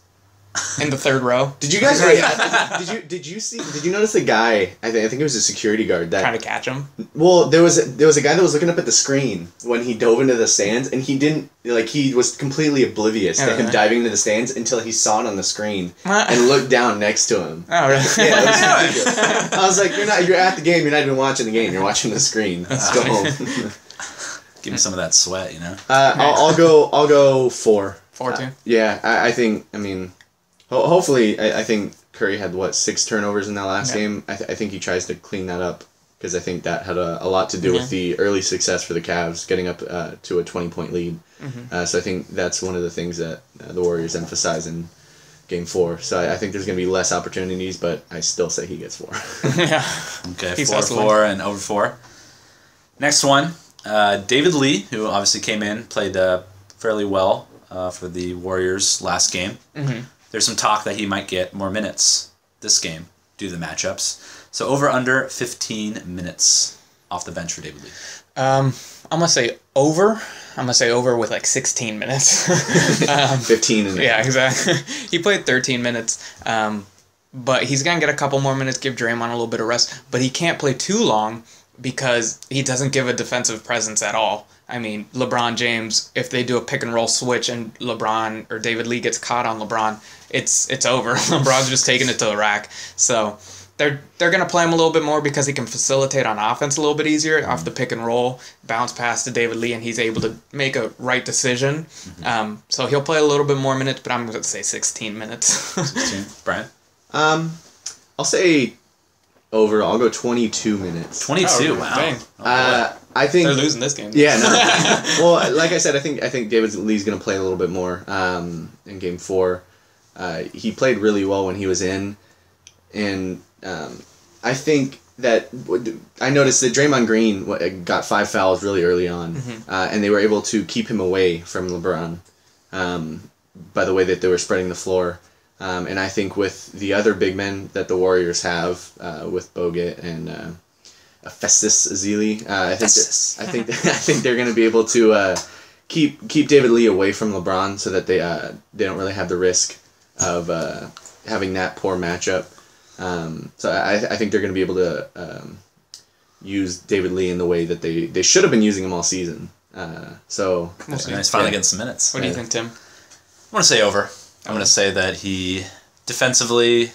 In the 3rd row. Did you guys? Did you notice the guy? I think it was a security guard that Trying to catch him. Well, there was a guy that was looking up at the screen when he dove into the stands, and he didn't he was completely oblivious to him diving into the stands until he saw it on the screen and looked down next to him. Oh, really? Yeah, it was ridiculous. I was like, you're at the game. You're not even watching the game. You're watching the screen. Let's go home. Give him some of that sweat, you know. I'll go 4. 4 too. Yeah, I think. I mean, hopefully, I think Curry had 6 turnovers in that last game. I think he tries to clean that up because I think that had a lot to do with the early success for the Cavs getting up to a 20-point lead. Mm-hmm. So I think that's one of the things that the Warriors emphasize in Game 4. So I think there's going to be less opportunities, but I still say he gets 4. Yeah. Okay, He's 4 and over 4. Next one, David Lee, who obviously came in, played fairly well for the Warriors last game. Mm-hmm. There's some talk that he might get more minutes this game due to the matchups. So over under 15 minutes off the bench for David Lee. I'm gonna say over. I'm gonna say over with 16 minutes. 15 and yeah, exactly. He played 13 minutes, but he's gonna get a couple more minutes. Give Draymond a little bit of rest, but he can't play too long because he doesn't give a defensive presence at all. I mean, LeBron James, if they do a pick and roll switch and LeBron or David Lee gets caught on LeBron, it's over. LeBron's just taking it to the rack. So they're gonna play him a little bit more because he can facilitate on offense a little bit easier off the pick and roll, bounce pass to David Lee, and he's able to make a right decision. Mm-hmm. So he'll play a little bit more minutes, but I'm gonna say 16 minutes. 16. Brian? I'll say over. I'll go 22 minutes. 22. Oh, wow. dang. I think They're losing this game. Yeah, no. Well, like I said, I think David Lee's going to play a little bit more in Game 4. He played really well when he was in, and I think that I noticed that Draymond Green got 5 fouls really early on, and they were able to keep him away from LeBron by the way that they were spreading the floor. And I think with the other big men that the Warriors have, with Bogut and Festus Ezeli, I think they're going to be able to keep David Lee away from LeBron so that they don't really have the risk of having that poor matchup. So I think they're going to be able to use David Lee in the way that they should have been using him all season. So he's finally getting some minutes. What do you think, Tim? I want to say over. I'm going to say that he defensively,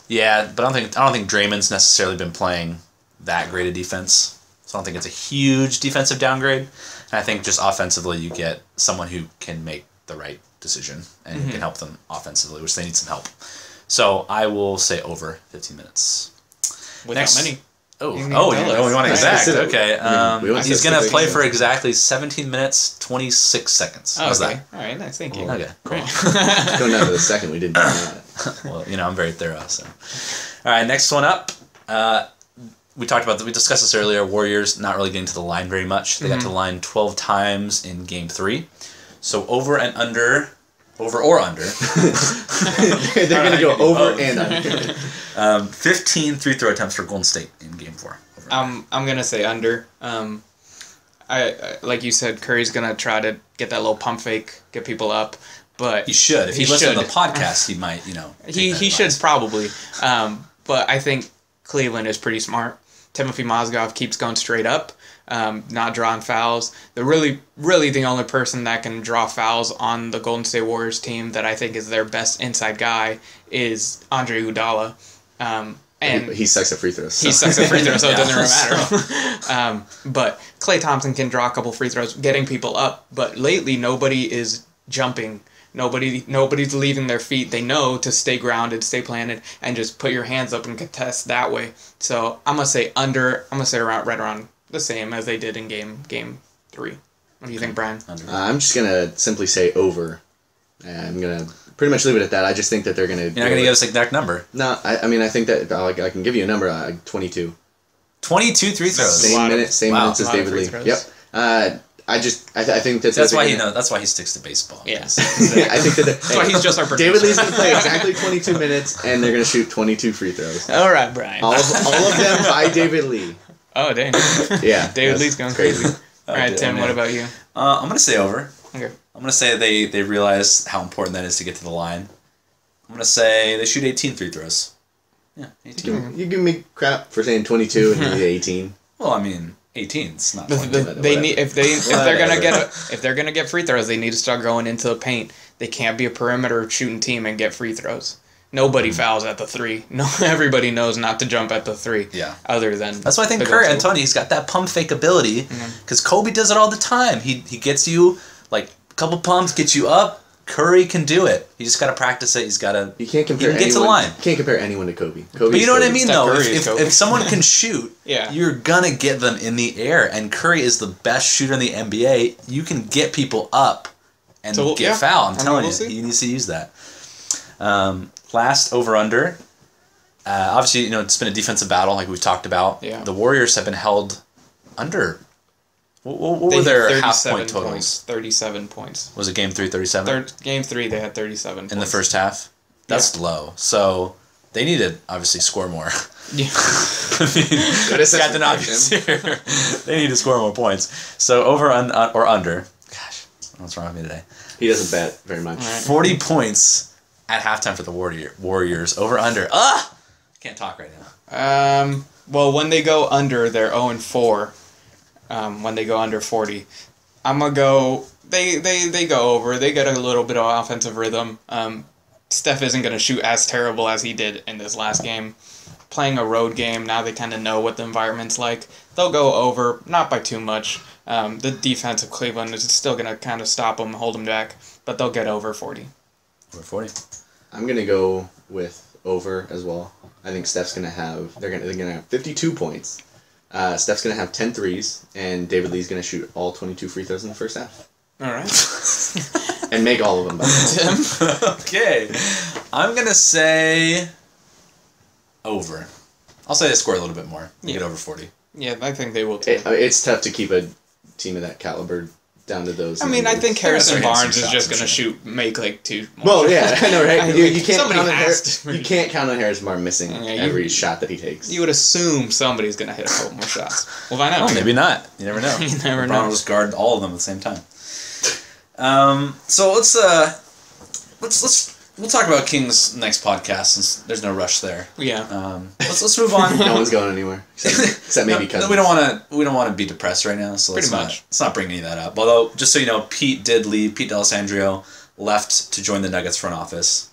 but I don't think Draymond's necessarily been playing that great a defense. So I don't think it's a huge defensive downgrade. And I think just offensively you get someone who can make the right decision and can help them offensively, which they need some help. So I will say over 15 minutes. Without many. We want exact. Okay. He's going to play for exactly 17 minutes, 26 seconds. Oh, How's okay. that? All right, nice. Thank you. Okay, cool. going down to the second, we didn't do that. Well, I'm very thorough. So, all right, next one up. we discussed this earlier. Warriors not really getting to the line very much. They got to the line 12 times in Game 3. So over or under. They're going to go over and under. 15 free throw attempts for Golden State in Game 4. I'm gonna say under. I like you said, Curry's gonna try to get that little pump fake, get people up. But he should. If he listened to the podcast, he might, He should probably. But I think Cleveland is pretty smart. Timothy Mozgov keeps going straight up, not drawing fouls. Really the only person that can draw fouls on the Golden State Warriors team that I think is their best inside guy is Andre Iguodala. And he sucks at free throws. He sucks at free throws, so it doesn't really matter. But Klay Thompson can draw a couple free throws, getting people up. But lately, nobody is jumping. Nobody's leaving their feet. They know to stay grounded, stay planted, and just put your hands up and contest that way. So I'm gonna say under. I'm gonna say right around the same as they did in game 3. What do you think, Brian? I'm just gonna simply say over. I'm gonna pretty much leave it at that. I just think that they're gonna. You're not gonna give us an exact number. No, I mean I think that I can give you a number. 22. 22 free throws. Same minutes as David Lee. Yep. I think that's why he knows. That's why he sticks to baseball. Yes. Yeah. I think that that's why he's just our producer. David Lee's gonna play exactly 22 minutes, and they're gonna shoot 22 free throws. All right, Brian. All of them by David Lee. Oh dang. Yeah. David Lee's going crazy. All right, Tim. What about you? I'm gonna say over. Okay. I'm gonna say they realize how important that is to get to the line. I'm gonna say they shoot 18 free throws. Yeah, 18. You give me crap for saying 22 and you need 18. Well, I mean. 18's not. They need if they're gonna get free throws, they need to start going into the paint. They can't be a perimeter shooting team and get free throws. Nobody fouls at the 3. No, everybody knows not to jump at the 3. Yeah. Other than that's why I think Curry and Tony, he's got that pump fake ability because Kobe does it all the time. He gets you like a couple pumps, gets you up. Curry can do it. You just got to practice it. He's got to. You can't compare. Get to the line. You can't compare anyone to Kobe. But you know what I mean, though. If If someone can shoot, yeah. You're gonna get them in the air. And Curry is the best shooter in the NBA. You can get people up and get fouled. I'm telling you, he needs to use that. Last over under. Obviously, it's been a defensive battle like we've talked about. Yeah. The Warriors have been held under. What were their half-point totals? Points, 37 points. Was it Game 3, 37? Game 3, they had 37 points. In the first half? That's low. So, they need to obviously score more. Yeah. Captain Obvious here. They need to score more points. So, over or under. Gosh, what's wrong with me today? He doesn't bet very much. Right. 40 points at halftime for the Warriors. Over under. Can't talk right now. Well, when they go under, they're 0-4. When they go under 40, I'm gonna go. They go over. They get a little bit of offensive rhythm. Steph isn't gonna shoot as terrible as he did in this last game. Playing a road game now, they kind of know what the environment's like. They'll go over, not by too much. The defense of Cleveland is still gonna kind of stop them, hold them back, but they'll get over 40. Over 40. I'm gonna go with over as well. I think Steph's gonna have. They're gonna have 52 points. Steph's going to have 10 threes, and David Lee's going to shoot all 22 free throws in the first half. All right. And make all of them. Tim? Okay. I'm going to say over. I'll say they score a little bit more. They get over 40. Yeah, I think they will too. It's tough to keep a team of that caliber down to those. I mean, I think Harrison Barnes is just going to make like 2 more. Well, yeah, I know, right? You can't you can't count on Harrison Barnes missing every shot that he takes. You would assume somebody's going to hit a couple more shots. We'll find out. Oh, maybe not. You never know. You never know. LeBron will just guard all of them at the same time. So we'll talk about Kings next podcast since there's no rush there. Yeah. Let's move on. No one's going anywhere except maybe Cousins. We don't want to be depressed right now, so let's not bring any of that up. Although, just so you know, Pete did leave. Pete D'Alessandro left to join the Nuggets front office.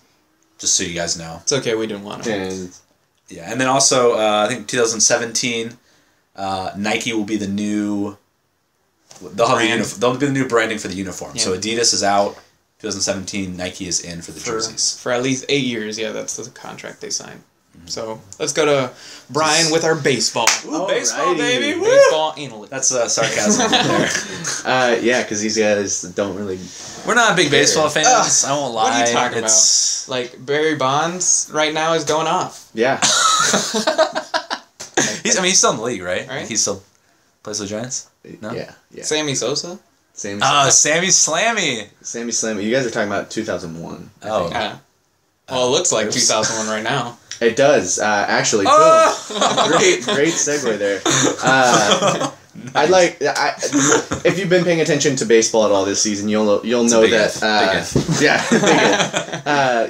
Just so you guys know. It's okay. We didn't want him. And then also, I think 2017, Nike will be the new. They'll be the new branding for the uniform. Yeah. So Adidas is out. 2017, Nike is in for the jerseys. For at least 8 years, yeah, that's the contract they signed. Mm-hmm. So let's go to Brian with our baseball. Ooh, baseball, baby! Woo! Baseball analyst. That's sarcasm right there. Yeah, because these guys don't really... We're not big baseball fans. I won't lie. What are you talking about? Like, Barry Bonds right now is going off. Yeah. He's he's still in the league, right? Right. He still plays with the Giants. No. Yeah. Sammy Sosa. Sammy Sammy Slammy. Slammy. You guys are talking about 2001. Oh. Yeah. Well, it looks like 2001 right now. It does, actually. Oh! Boom. Great segue there. If you've been paying attention to baseball at all this season, you'll know that.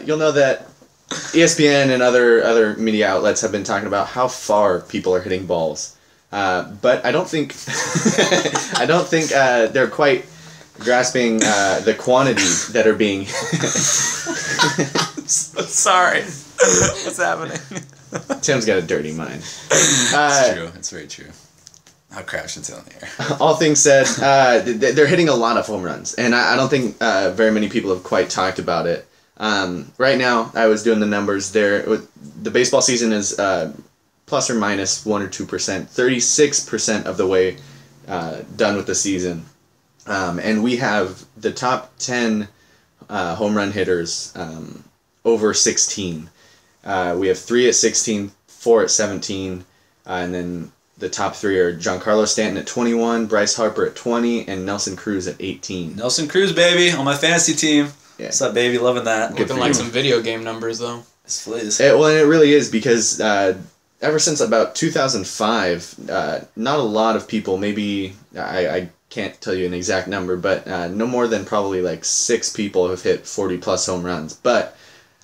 You'll know that ESPN and other media outlets have been talking about how far people are hitting balls, but I don't think they're quite grasping the quantity that are being. Sorry. What's happening? Tim's got a dirty mind. It's true. It's very true. I'll crash until in the air. All things said, they're hitting a lot of home runs, and I don't think very many people have quite talked about it. Right now, I was doing the numbers there. The baseball season is plus or minus 1 or 2%, 36% of the way done with the season. And we have the top 10 home run hitters over 16. We have 3 at 16, 4 at 17, and then the top 3 are Giancarlo Stanton at 21, Bryce Harper at 20, and Nelson Cruz at 18. Nelson Cruz, baby, on my fantasy team. Yeah. What's up, baby? Loving that. Looking like some video game numbers, though. It's please. Well, and it really is because ever since about 2005, not a lot of people, maybe, I can't tell you an exact number, but no more than probably like 6 people have hit 40-plus home runs. But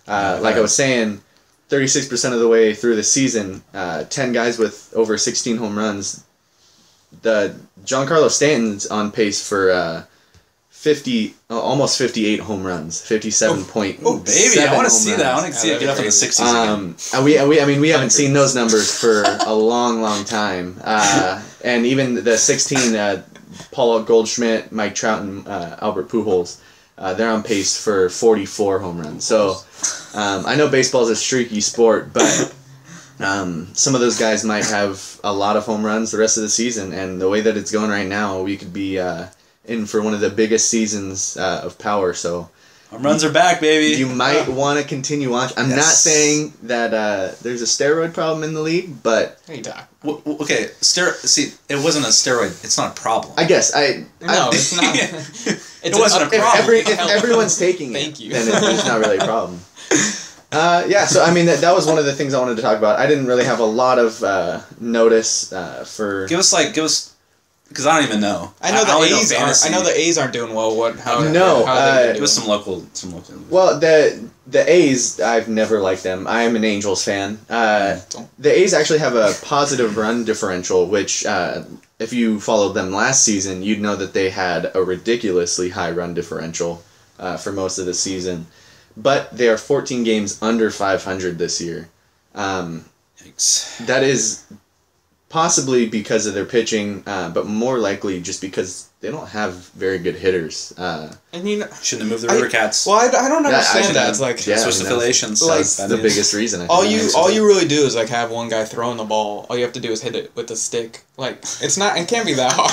like I was saying, 36% of the way through the season, 10 guys with over 16 home runs. The Giancarlo Stanton's on pace for 50, almost 58 home runs, 57.7. Oh, baby! I want to see runs. that. I want to see it get up in the 60s. And we haven't seen those numbers for a long time. And even the 16, Paul Goldschmidt, Mike Trout, and Albert Pujols. They're on pace for 44 home runs. So I know baseball is a streaky sport, but some of those guys might have a lot of home runs the rest of the season. And the way that it's going right now, we could be in for one of the biggest seasons of power. So home runs are back, baby. You might want to continue on. I'm not saying that there's a steroid problem in the league, but What are you talking? Okay, see, it wasn't a steroid. It's not a problem. I guess No, it's not. It wasn't a problem. If everyone's taking it, Thank you. then it's not really a problem. So I mean that was one of the things I wanted to talk about. I didn't really have a lot of notice for. Give us because I don't even know. I know the only A's aren't. fantasy. I know the A's aren't doing well. How they Give doing? us some local. Well, the A's, I've never liked them. I am an Angels fan. The A's actually have a positive run differential, which if you followed them last season, you'd know that they had a ridiculously high run differential for most of the season. But they are 14 games under 500 this year. Yikes. That is possibly because of their pitching, but more likely just because they don't have very good hitters. And Shouldn't have moved the River Cats. Well, I don't understand that. It's like Switch affiliations. That's the biggest reason. I think. all you really do is like have one guy throwing the ball. All you have to do is hit it with a stick. Like it can't be that hard.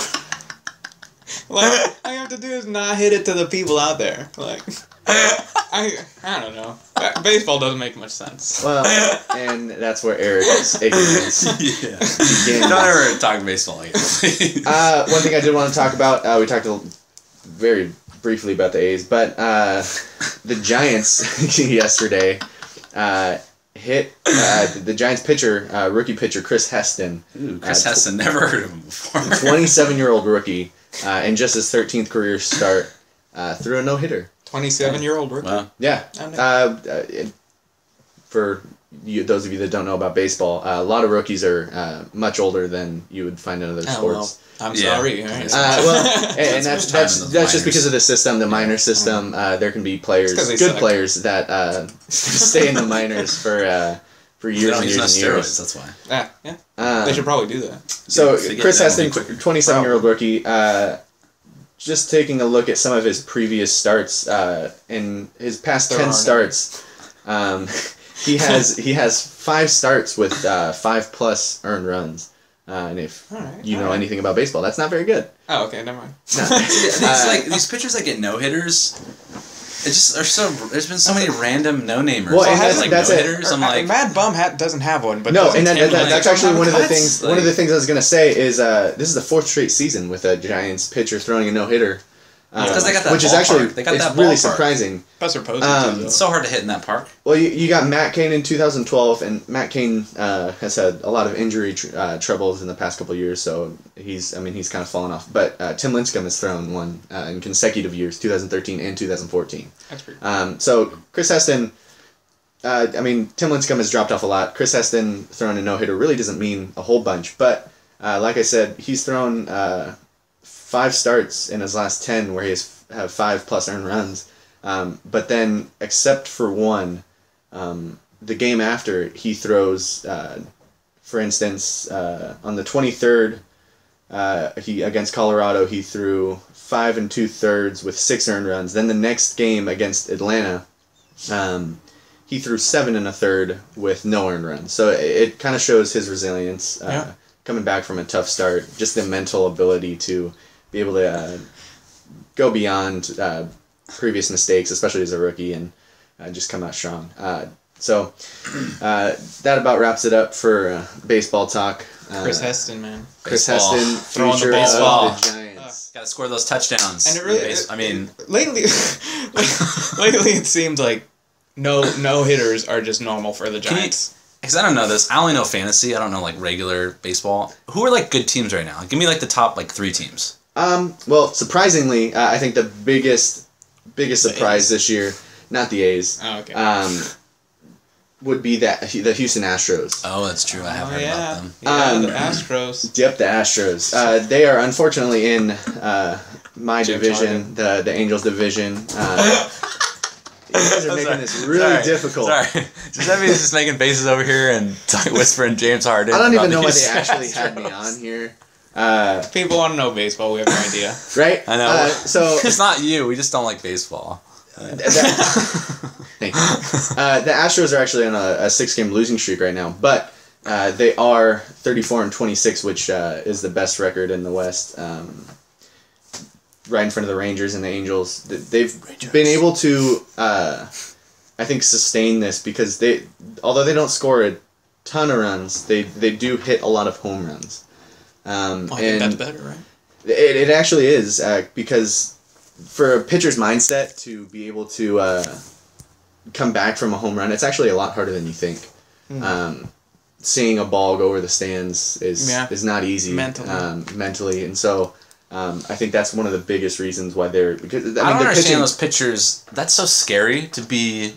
Like all you have to do is not hit it to the people out there. Like I don't know. Baseball doesn't make much sense. Well, and that's where Eric's ignorance begins. Don't ever talk baseball again, please. One thing I did want to talk about, we talked very briefly about the A's, but the Giants yesterday hit the Giants pitcher, rookie pitcher Chris Heston. Ooh, Chris Heston, never heard of him before. 27-year-old rookie, in just his 13th career start, threw a no-hitter. 27-year-old rookie. Wow. Yeah. For those of you that don't know about baseball, a lot of rookies are much older than you would find in other sports. Well, I'm sorry. Right? And that's just because of the system, the minor system. There can be players, good players that stay in the minors for years and years and years. That's why. Yeah. They should probably do that. So Chris Heston, 27-year-old rookie. Just taking a look at some of his previous starts, in his past 10 starts, he has 5 starts with 5+ earned runs. And if you know anything about baseball, that's not very good. Oh, okay, never mind. It's like these pitchers that get no hitters. There's been so many random no-namers. Well, and like that's it. no-hitters. I'm like, Mad Bum doesn't have one, but No, and that's actually one of the cuts? things. One of the things I was gonna say is this is the 4th straight season with a Giants pitcher throwing a no-hitter. because they got that which is ballpark. actually They got it's that really ballpark. surprising. Buster Posey. It's so hard to hit in that park. Well, you got Matt Cain in 2012, and Matt Cain has had a lot of injury troubles in the past couple of years, so he's kind of fallen off. But Tim Lincecum has thrown one in consecutive years, 2013 and 2014. That's pretty cool. So Chris Heston, Tim Lincecum has dropped off a lot. Chris Heston throwing a no-hitter really doesn't mean a whole bunch, but like I said, he's thrown 5 starts in his last 10 where he has 5+ earned runs. But then, except for one, the game after, he throws, for instance, on the 23rd, against Colorado, he threw 5 2/3 with 6 earned runs. Then the next game against Atlanta, he threw 7 1/3 with no earned runs. So it kind of shows his resilience, coming back from a tough start, just the mental ability to be able to go beyond previous mistakes, especially as a rookie, and just come out strong. So that about wraps it up for baseball talk. Chris Heston, man. Chris Baseball. Heston, Throwing the future baseball. of the Giants. Got to score those touchdowns. And it really, lately it seems like no hitters are just normal for the Giants. Because I don't know this. I only know fantasy. I don't know like regular baseball. Who are like good teams right now? Give me like the top like 3 teams. Well, surprisingly, I think the biggest surprise this year, not the A's, would be the Houston Astros. Oh, that's true. I have heard about them. Yeah, the Astros. Yep, the Astros. They are unfortunately in my division, the Angels division. You guys are making this really difficult. Sorry. Giuseppe's just making faces over here and whispering James Harden. I don't even know why they actually had me on here. People want to know baseball. We have no idea. Right? I know. So it's not you. We just don't like baseball. Thank you. The Astros are actually on a 6-game losing streak right now, but they are 34-26, which is the best record in the West. Right in front of the Rangers and the Angels. They've been able to, I think, sustain this because although they don't score a ton of runs, they do hit a lot of home runs. I think that's better, right? It actually is, because for a pitcher's mindset to be able to come back from a home run, it's actually a lot harder than you think. Seeing a ball go over the stands is not easy mentally, and so I think that's one of the biggest reasons why they're because I don't understand those pitchers. That's so scary to be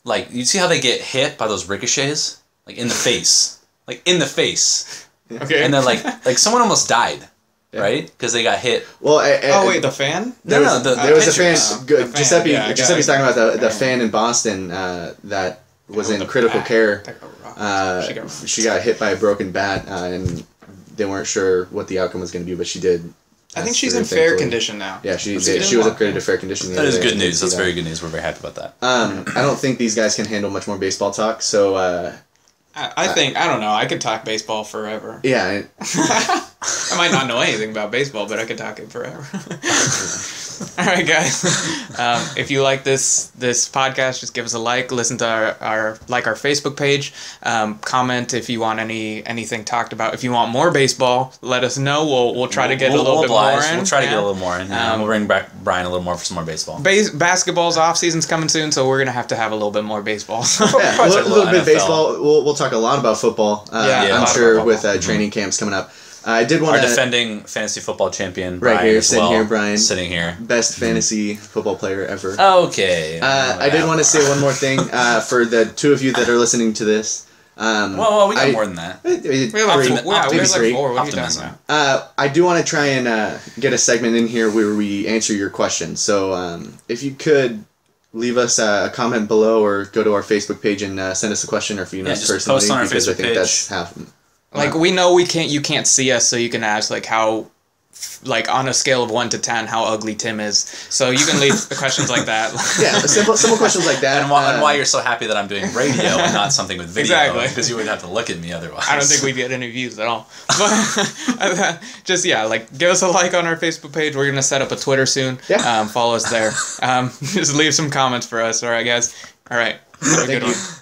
like. You see how they get hit by those ricochets, like in the face, Okay. And then like someone almost died. Right? Because they got hit. Well, wait, the fan? There was a fan. Giuseppe's talking about the fan in Boston that was in critical care. She got hit by a broken bat, and they weren't sure what the outcome was going to be, but she did. I think she's in fair condition now. Yeah, she was upgraded to fair condition. That is good news. That's very good news. We're very happy about that. I don't think these guys can handle much more baseball talk, so. I think, I don't know, I could talk baseball forever. Yeah. I might not know anything about baseball, but I could talk it forever. Alright, guys. If you like this podcast, just give us a like, listen to our Facebook page, comment if you want anything talked about. If you want more baseball, let us know. We'll try to get a little bit more in. We'll try to get a little more in. We'll bring back Brian a little more for some more baseball. Basketball's off season's coming soon, so we're gonna have a little bit more baseball. Yeah, a little bit of baseball. We'll talk a lot about football. I'm sure with training camps coming up. I did want our defending fantasy football champion, Brian, right here, Brian, sitting here, best fantasy football player ever. Okay. I did want to say one more thing for the two of you that are listening to this. Well, we got more than that. We have like 4. What are you talking about? I do want to try and get a segment in here where we answer your questions. So if you could leave us a comment below or go to our Facebook page and send us a question, or if you know us personally, post on our because Facebook I think page. that's half. Like we know you can't see us, so you can ask like how like on a scale of 1 to 10 how ugly Tim is. So you can leave questions like that. Yeah, simple questions like that. And why you're so happy that I'm doing radio and not something with video. Exactly. Because you would have to look at me otherwise. I don't think we'd get any views at all. But just, yeah, like, give us a like on our Facebook page. We're going to set up a Twitter soon. Yeah. Follow us there. Just leave some comments for us. All right, guys. All right. Have a Thank good you. one.